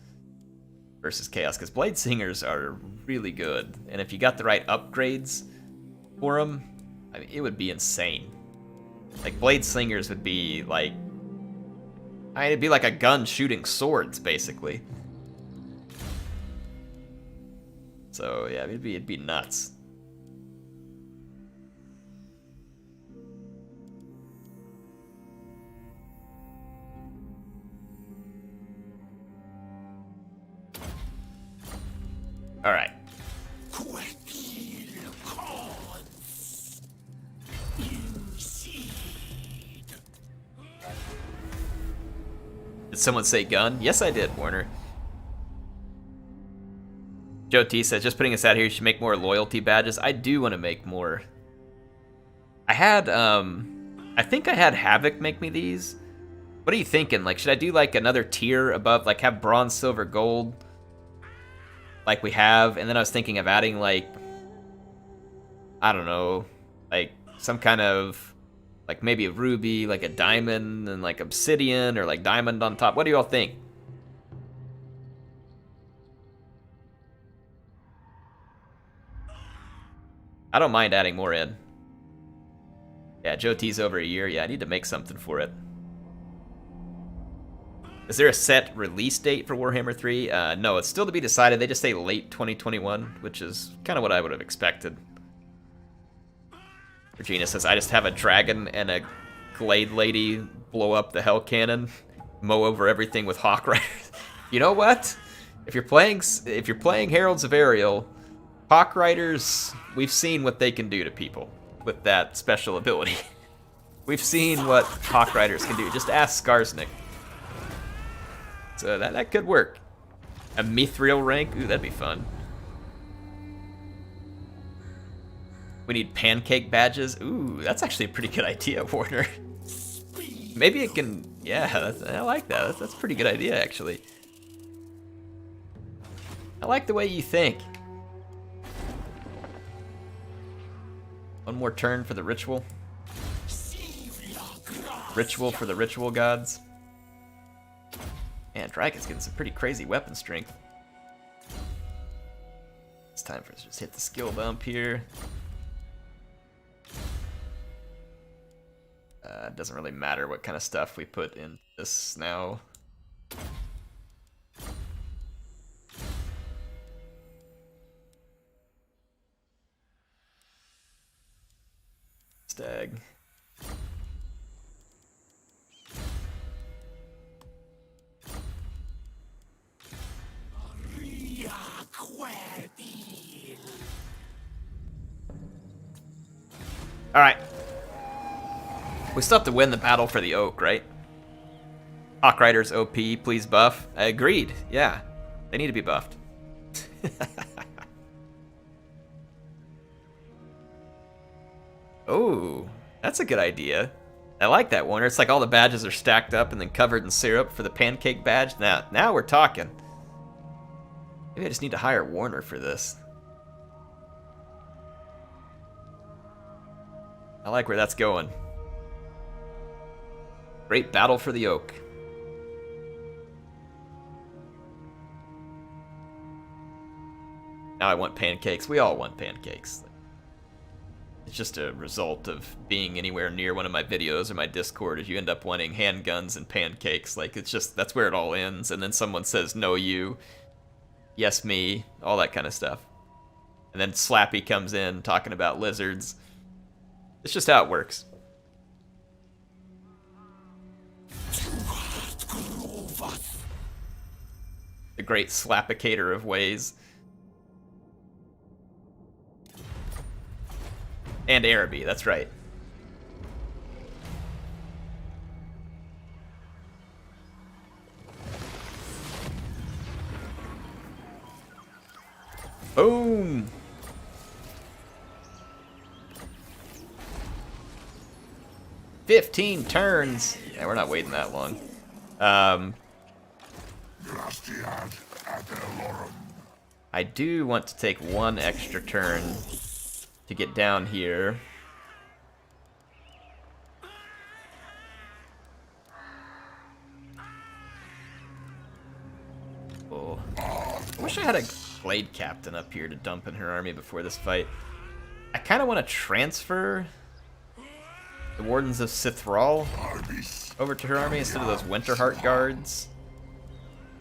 versus Chaos, because Blade Singers are really good. And if you got the right upgrades for them, I mean, it would be insane. Like, Blade Singers would be like... I mean, it'd be like a gun shooting swords, basically. So, yeah, it'd be nuts. All right. Did someone say gun? Yes, I did, Warner. Joe T says, just putting us out here, you should make more loyalty badges. I do want to make more. I had, I think I had Havoc make me these. What are you thinking? Like, should I do, like, another tier above, like, have bronze, silver, gold, like we have? And then I was thinking of adding, like, I don't know, like, some kind of, like, maybe a ruby, like a diamond, and, like, obsidian, or, like, diamond on top. What do you all think? I don't mind adding more in. Yeah, Joe T's over a year. Yeah, I need to make something for it. Is there a set release date for Warhammer 3? No, it's still to be decided. They just say late 2021, which is kind of what I would have expected. Regina says, I just have a dragon and a Glade Lady blow up the Hell Cannon, mow over everything with Hawk Riders. You know what? If you're playing Heralds of Ariel, Hawk Riders, we've seen what they can do to people with that special ability. We've seen what Hawk Riders can do. Just ask Skarsnik. So that could work. A Mithril rank? Ooh, that'd be fun. We need pancake badges. Ooh, that's actually a pretty good idea, Warner. Maybe it can... Yeah, I like that. That's a pretty good idea, actually. I like the way you think. One more turn for the ritual. Ritual for the ritual gods. Man, Drycha's getting some pretty crazy weapon strength. It's time for us to just hit the skill bump here. It doesn't really matter what kind of stuff we put in this now. Stag. Alright. We still have to win the battle for the Oak, right? Hawk Riders OP, please buff. I agreed. Yeah. They need to be buffed. Oh, that's a good idea. I like that, Warner. It's like all the badges are stacked up and then covered in syrup for the pancake badge. Now we're talking. Maybe I just need to hire Warner for this. I like where that's going. Great battle for the Oak. Now I want pancakes. We all want pancakes. It's just a result of being anywhere near one of my videos or my Discord is you end up wanting handguns and pancakes. Like, it's just, that's where it all ends. And then someone says, no you, yes me, all that kind of stuff. And then Slappy comes in talking about lizards. It's just how it works. The great slappicator of ways. And Araby, that's right. Boom! "15 turns." Yeah, we're not waiting that long. I do want to take one extra turn to get down here. Oh. I wish I had a Blade Captain up here to dump in her army before this fight. I kind of want to transfer the Wardens of Sithral over to her army instead of those Winterheart Guards.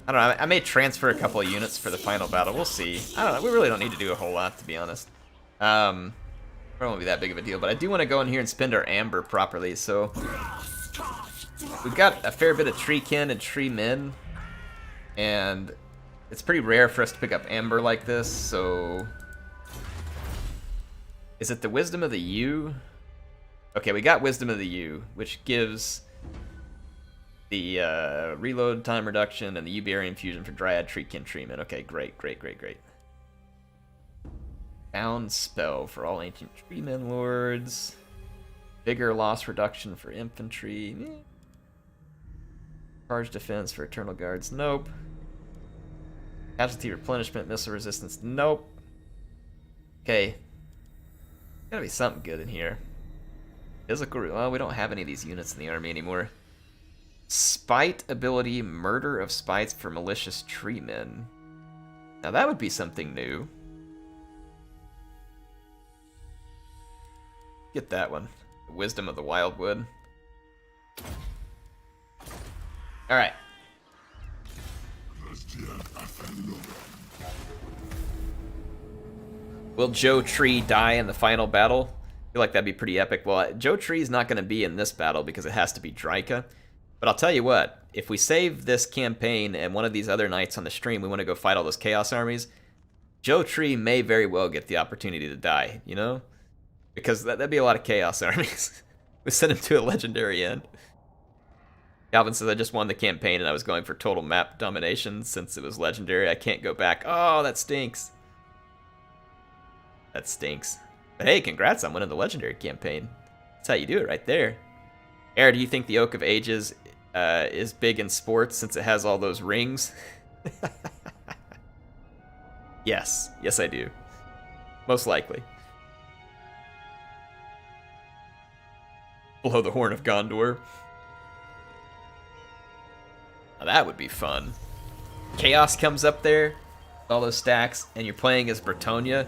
I don't know, I may transfer a couple of units for the final battle. We'll see. I don't know, we really don't need to do a whole lot, to be honest. Probably won't be that big of a deal, but I do want to go in here and spend our Amber properly, so... We've got a fair bit of Treekin and Tree Men, and it's pretty rare for us to pick up Amber like this, so... Is it the Wisdom of the U? Okay, we got Wisdom of the U, which gives the reload time reduction and the Uberry infusion for Dryad, Treekin, Treeman. Okay, great, great, great, great. Bound spell for all ancient Treeman lords. Vigor loss reduction for infantry. Charge defense for eternal guards. Nope. Casualty replenishment, missile resistance. Nope. Okay. Gotta be something good in here. Physical. Well, we don't have any of these units in the army anymore. Spite ability, murder of spites for malicious treemen. Now that would be something new. Get that one. The Wisdom of the Wildwood. Alright. Will Joe Tree die in the final battle? I feel like that'd be pretty epic. Well, Joe Tree's not going to be in this battle because it has to be Drycha. But I'll tell you what, if we save this campaign and one of these other nights on the stream we want to go fight all those Chaos armies, Joe Tree may very well get the opportunity to die, you know? Because that'd be a lot of Chaos armies. We send him to a legendary end. Calvin says, I just won the campaign and I was going for total map domination since it was legendary. I can't go back. Oh, that stinks. That stinks. But hey, congrats on winning the legendary campaign. That's how you do it right there. Air, do you think the Oak of Ages is big in sports since it has all those rings? Yes. Yes, I do. Most likely. Blow the Horn of Gondor. Now that would be fun. Chaos comes up there, all those stacks, and you're playing as Bretonia,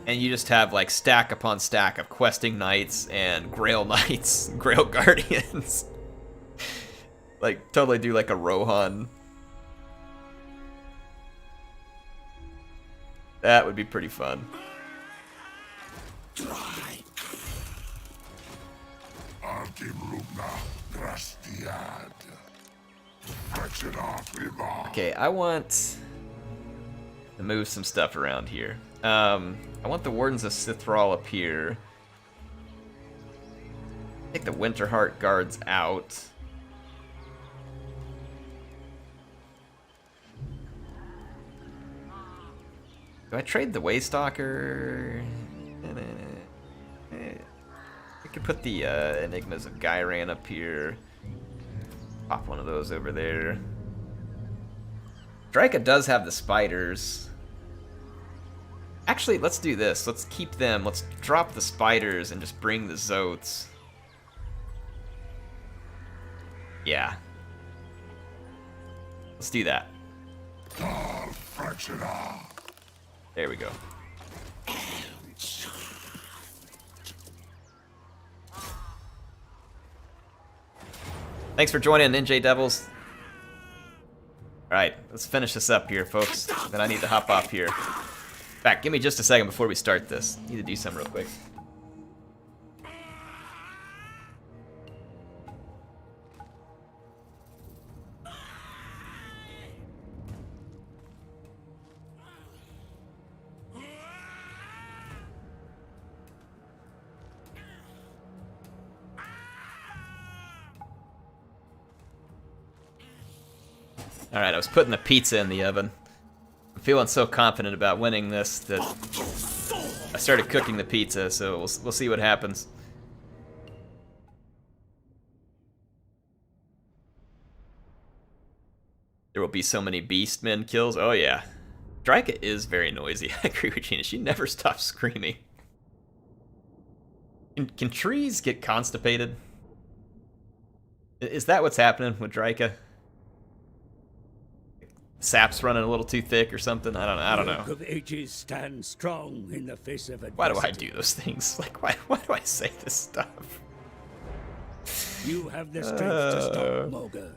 and you just have like stack upon stack of questing knights and Grail knights, Grail guardians. Like totally do like a Rohan. That would be pretty fun. Okay, I want to move some stuff around here. I want the Wardens of Sithral up here. Take the Winterheart guards out. Do I trade the Waystalker? I could put the Enigmas of Gyran up here. Pop one of those over there. Drycha does have the spiders. Actually, let's do this. Let's keep them. Let's drop the spiders and just bring the Zotes. Yeah. Let's do that. There we go. Thanks for joining, NJ Devils. Alright, let's finish this up here, folks. Then I need to hop off here. In fact, give me just a second before we start this. Need to do something real quick. Alright, I was putting the pizza in the oven. I'm feeling so confident about winning this that I started cooking the pizza, so we'll see what happens. There will be so many Beastmen kills. Oh yeah. Drycha is very noisy. I agree with Gina. She never stops screaming. Can trees get constipated? Is that what's happening with Drycha? Sap's running a little too thick or something. I don't know. Of ages stand strong in the face of adversity. Why do I do those things? Like, why do I say this stuff? You have the strength to stop Moga.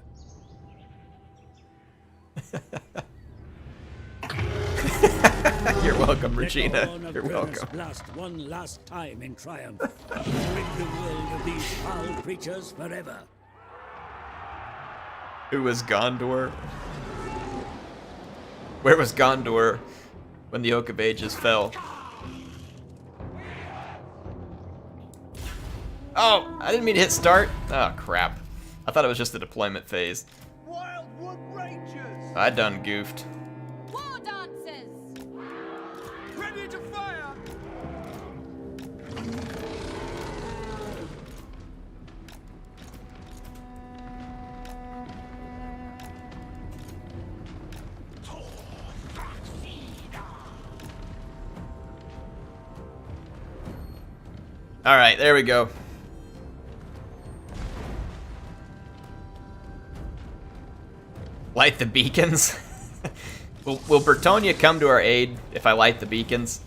You're welcome, Regina. You're welcome. Blast one last time in triumph. Rid the world of these foul creatures forever. Who was Gondor? Where was Gondor when the Oak of Ages fell? Oh, I didn't mean to hit start. Oh, crap. I thought it was just the deployment phase. Wildwood Rangers! I done goofed. War dancers! Ready to fire! Alright, there we go. Light the beacons? Will Bertonia come to our aid if I light the beacons?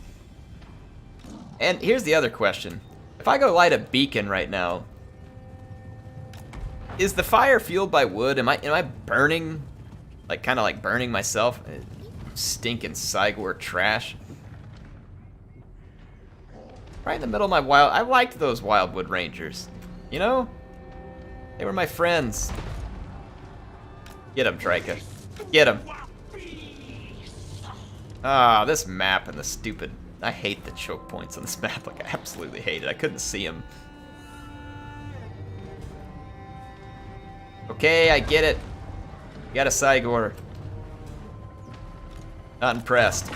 And here's the other question. If I go light a beacon right now, is the fire fueled by wood? Am I burning? Like, kind of like burning myself? Stinking Cygor trash. Right in the middle of my wild... I liked those Wildwood Rangers. You know? They were my friends. Get him, Drycha. Get him. Ah, this map and the stupid... I hate the choke points on this map. Like, I absolutely hate it. I couldn't see them. Okay, I get it. You got a Cygor. Not impressed.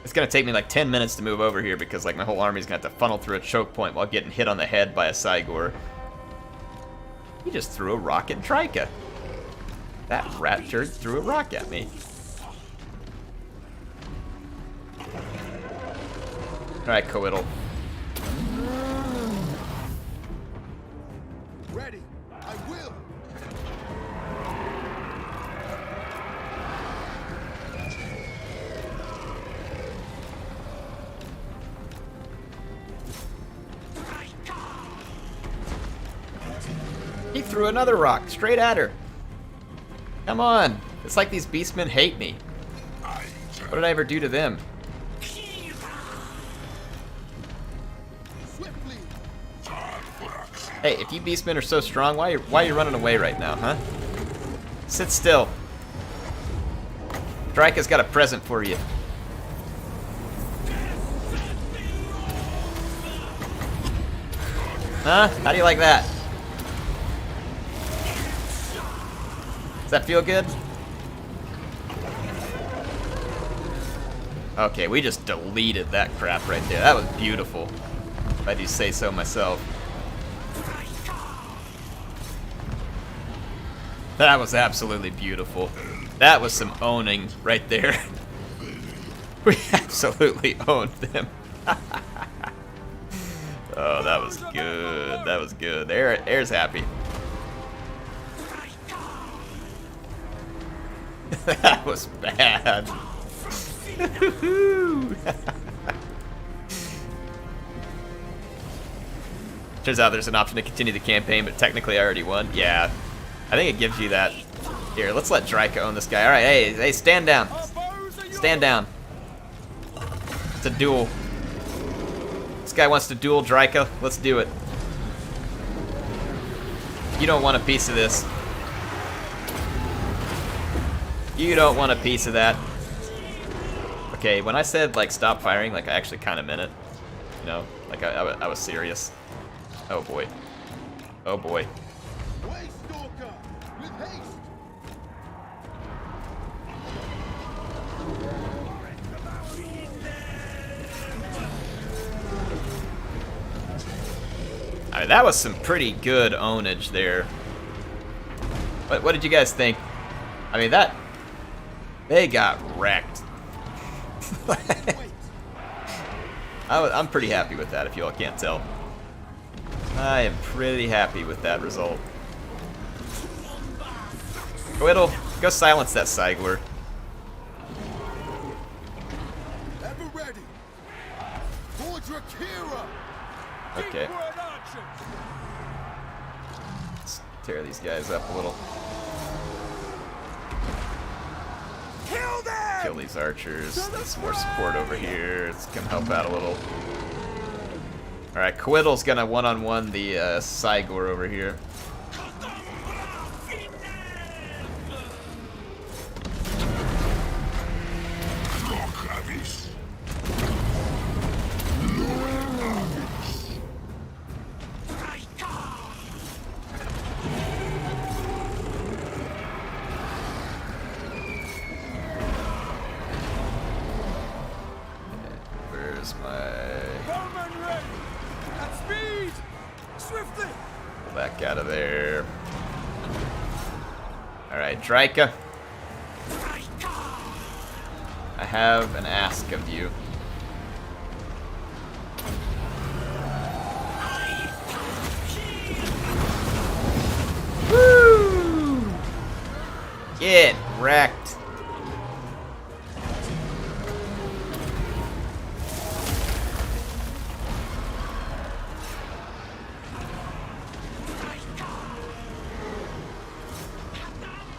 It's gonna take me like 10 minutes to move over here because like my whole army's gonna have to funnel through a choke point while getting hit on the head by a Cygor. He just threw a rock at Drycha. That rat turd threw a rock at me. Alright, Coital. Ready! I will! He threw another rock straight at her. Come on. It's like these Beastmen hate me. What did I ever do to them? Swiftly! Hey, if you Beastmen are so strong, why are you running away right now, huh? Sit still. Drycha's got a present for you. Huh? How do you like that? Does that feel good? Okay, we just deleted that crap right there. That was beautiful, if I do say so myself. That was absolutely beautiful. That was some owning right there. We absolutely owned them. Oh, that was good. That was good. Air's happy. That was bad. Turns out there's an option to continue the campaign, but technically I already won. Yeah, I think it gives you that. Here, let's let Drycha own this guy. All right, hey, stand down. Stand down. It's a duel. This guy wants to duel Drycha. Let's do it. You don't want a piece of this. You don't want a piece of that. Okay, when I said, like, stop firing, like, I actually kind of meant it. You know, like, I was serious. Oh, boy. Oh, boy. I mean, that was some pretty good ownage there. What did you guys think? I mean, they got wrecked. I'm pretty happy with that, if you all can't tell. I am pretty happy with that result. Whittle, go silence that Sigler. Ever ready. For Drycha. Okay. Let's tear these guys up a little. Kill these archers. Need some more support over here. Let's come help out a little. Alright, Quiddle's gonna one-on-one the Sigor over here. Back out of there. Alright, Drycha. I have an ask of you. Woo! Get wrecked.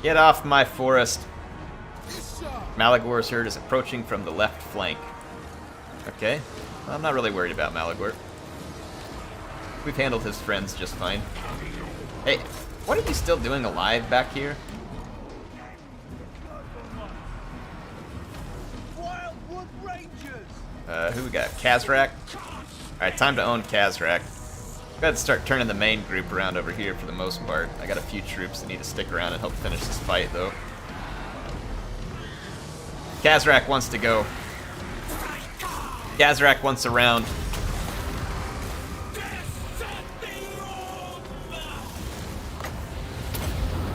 Get off my forest. Malagor's herd is approaching from the left flank. Okay. Well, I'm not really worried about Malagor. We've handled his friends just fine. Hey, what are you still doing alive back here? Who we got? Kazrak? Alright, time to own Kazrak. Go ahead and start turning the main group around over here for the most part. I got a few troops that need to stick around and help finish this fight, though. Kazrak wants to go. Kazrak wants a round.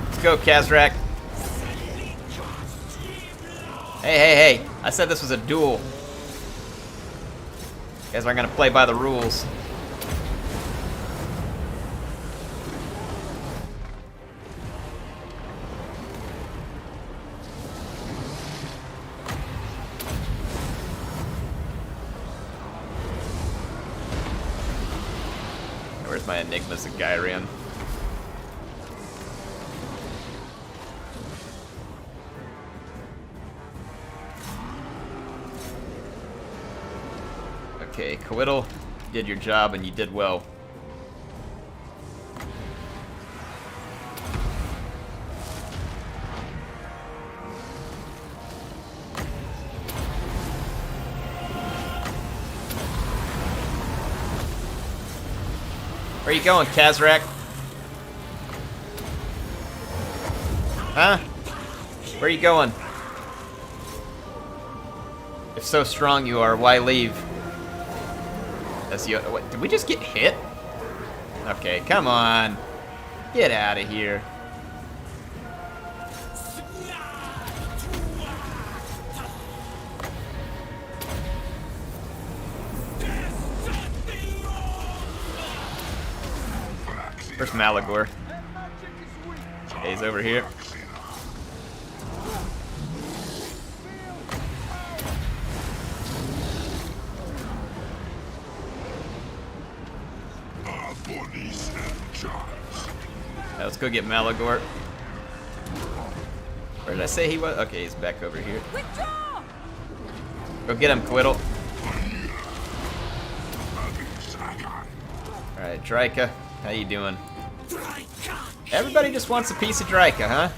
Let's go, Kazrak. Hey. I said this was a duel. You guys aren't gonna play by the rules. Where's my Enigmas of Gyrian? Okay, Coital, you did your job and you did well. Where you going, Kazrak? Huh? Where are you going? If so strong you are, why leave? That's you. What, did we just get hit? Okay, come on. Get out of here. Where's Malagor? Okay, he's over here. Now let's go get Malagor. Where did I say he was? Okay, he's back over here. Withdraw! Go get him, Quiddle. Alright, Drycha, how you doing? Everybody just wants a piece of Drycha, huh?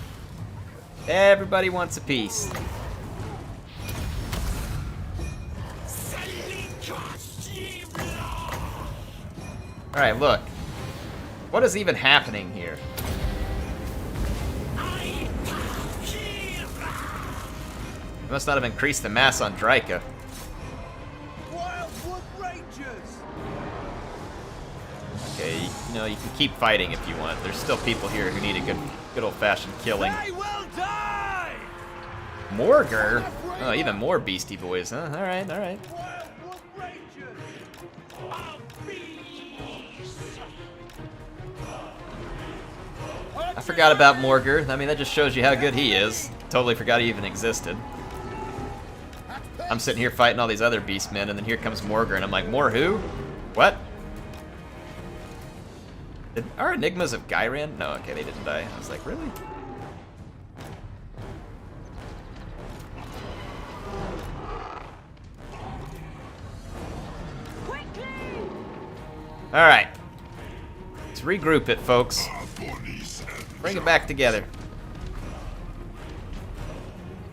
Everybody wants a piece. Alright, look. What is even happening here? I must not have increased the mass on Drycha. Wildwood Rangers! Okay, you know, you can keep fighting if you want. There's still people here who need a good old-fashioned killing. They will die! Morgar? Oh, even more beastie boys, huh? Alright, alright. Wildwood Rangers! I forgot about Morgar. I mean, that just shows you how good he is. Totally forgot he even existed. I'm sitting here fighting all these other Beastmen, and then here comes Morgar, and I'm like, more who? What? Are Enigmas of Gyran? No, okay, they didn't die. I was like, really? Alright. Let's regroup it, folks. Bring it back together.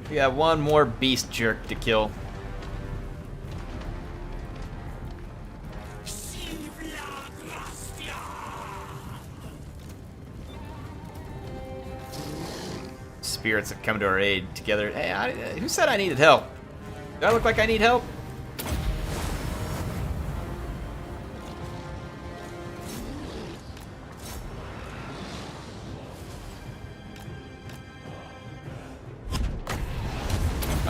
We got one more beast jerk to kill. Spirits have come to our aid together. Hey, who said I needed help? Do I look like I need help?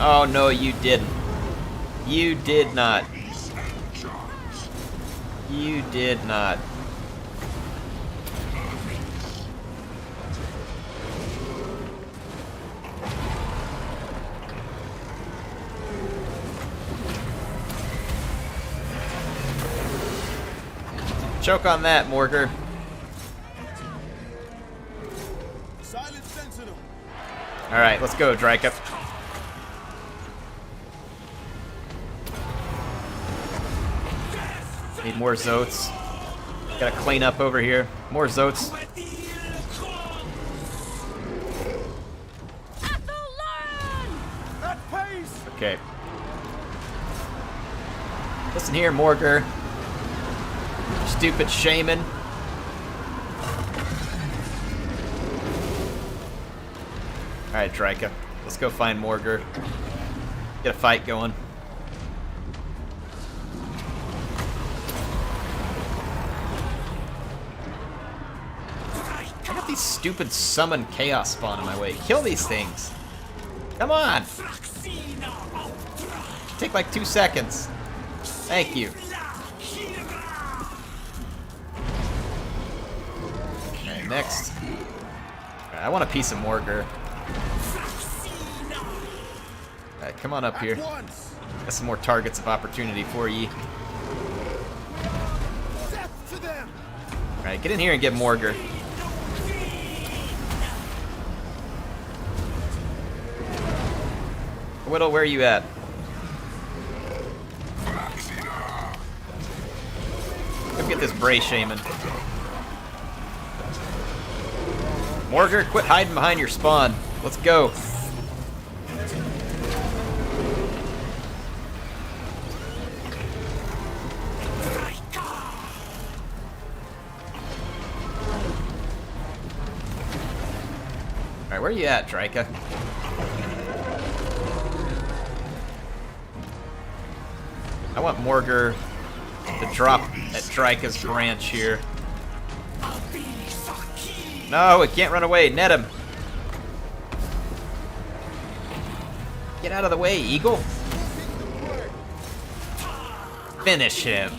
Oh no, you didn't. You did not. You did not. Choke on that, Morgar. Silent sentinel. Alright, let's go, Drycha. Need more Zotes. Gotta clean up over here. More Zotes. Athel Loren! At pace! Okay. Listen here, Morgar. Stupid shaman. Alright, Drycha. Let's go find Morgar. Get a fight going. I got these stupid summon chaos spawn in my way. Kill these things. Come on. Take like 2 seconds. Thank you. Okay, next. Alright, I want a piece of Morgar. Alright, come on up here. Got some more targets of opportunity for ye. Alright, get in here and get Morgar. Whittle, where are you at? Come get this Bray Shaman. Morgar, quit hiding behind your spawn. Let's go. Alright, where you at, Drycha? I want Morgar to drop at Drycha's branch here. No, it can't run away. Net him. Get out of the way, Eagle. Finish him.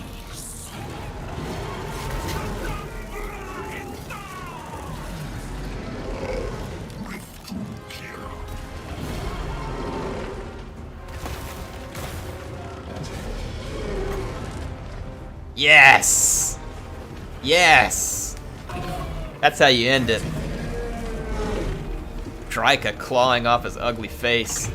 Yes! Yes! That's how you end it. Drycha clawing off his ugly face.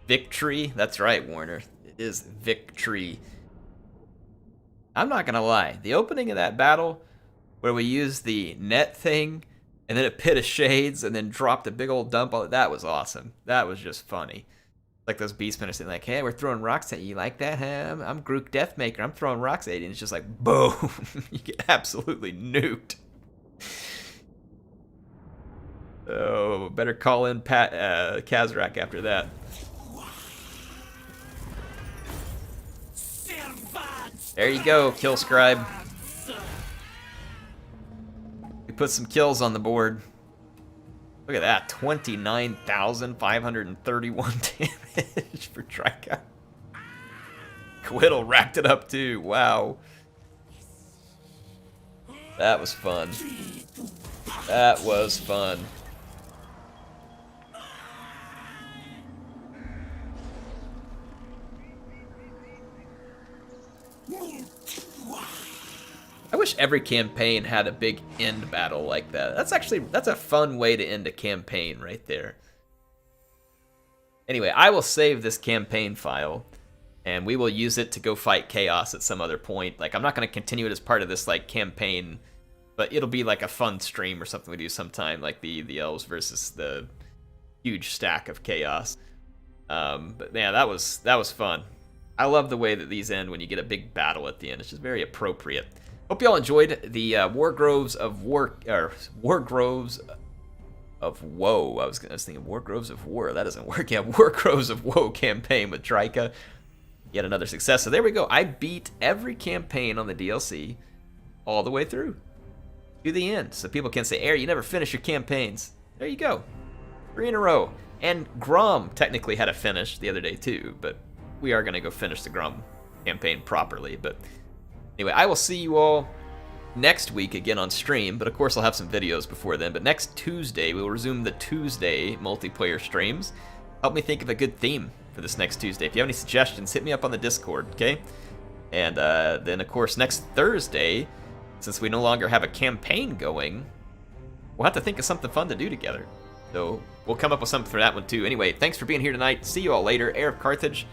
Victory? That's right, Warner. It is victory. I'm not gonna lie. The opening of that battle, where we used the net thing, and then a pit of shades, and then dropped a big old dump on it, that was awesome. That was just funny. Like those Beastmen are saying, like, hey, we're throwing rocks at you. You like that, huh? I'm Groot Deathmaker. I'm throwing rocks at you. And it's just like, boom. You get absolutely nuked. Oh, better call in Kazrak after that. There you go, Kill Scribe. We put some kills on the board. Look at that, 29,531 damage for Drycha. Quiddle racked it up too, wow. That was fun. That was fun. I wish every campaign had a big end battle like that. That's a fun way to end a campaign right there. Anyway, I will save this campaign file, and we will use it to go fight Chaos at some other point. Like, I'm not going to continue it as part of this, like, campaign, but it'll be like a fun stream or something we do sometime, like the elves versus the huge stack of Chaos. But man, that was fun. I love the way that these end when you get a big battle at the end. It's just very appropriate. Hope y'all enjoyed the Wargroves of Wargroves of Woe. I was thinking Wargroves of War. That doesn't work. Yeah, Wargroves of Woe campaign with Drycha. Yet another success. So there we go. I beat every campaign on the DLC all the way through to the end. So people can say, Air, you never finish your campaigns. There you go. 3 in a row. And Grom technically had a finish the other day too, but we are going to go finish the Grom campaign properly. But anyway, I will see you all next week again on stream, but of course I'll have some videos before then. But next Tuesday, we will resume the Tuesday multiplayer streams. Help me think of a good theme for this next Tuesday. If you have any suggestions, hit me up on the Discord, okay? And then, of course, next Thursday, since we no longer have a campaign going, we'll have to think of something fun to do together. So we'll come up with something for that one, too. Anyway, thanks for being here tonight. See you all later. HeirofCarthage.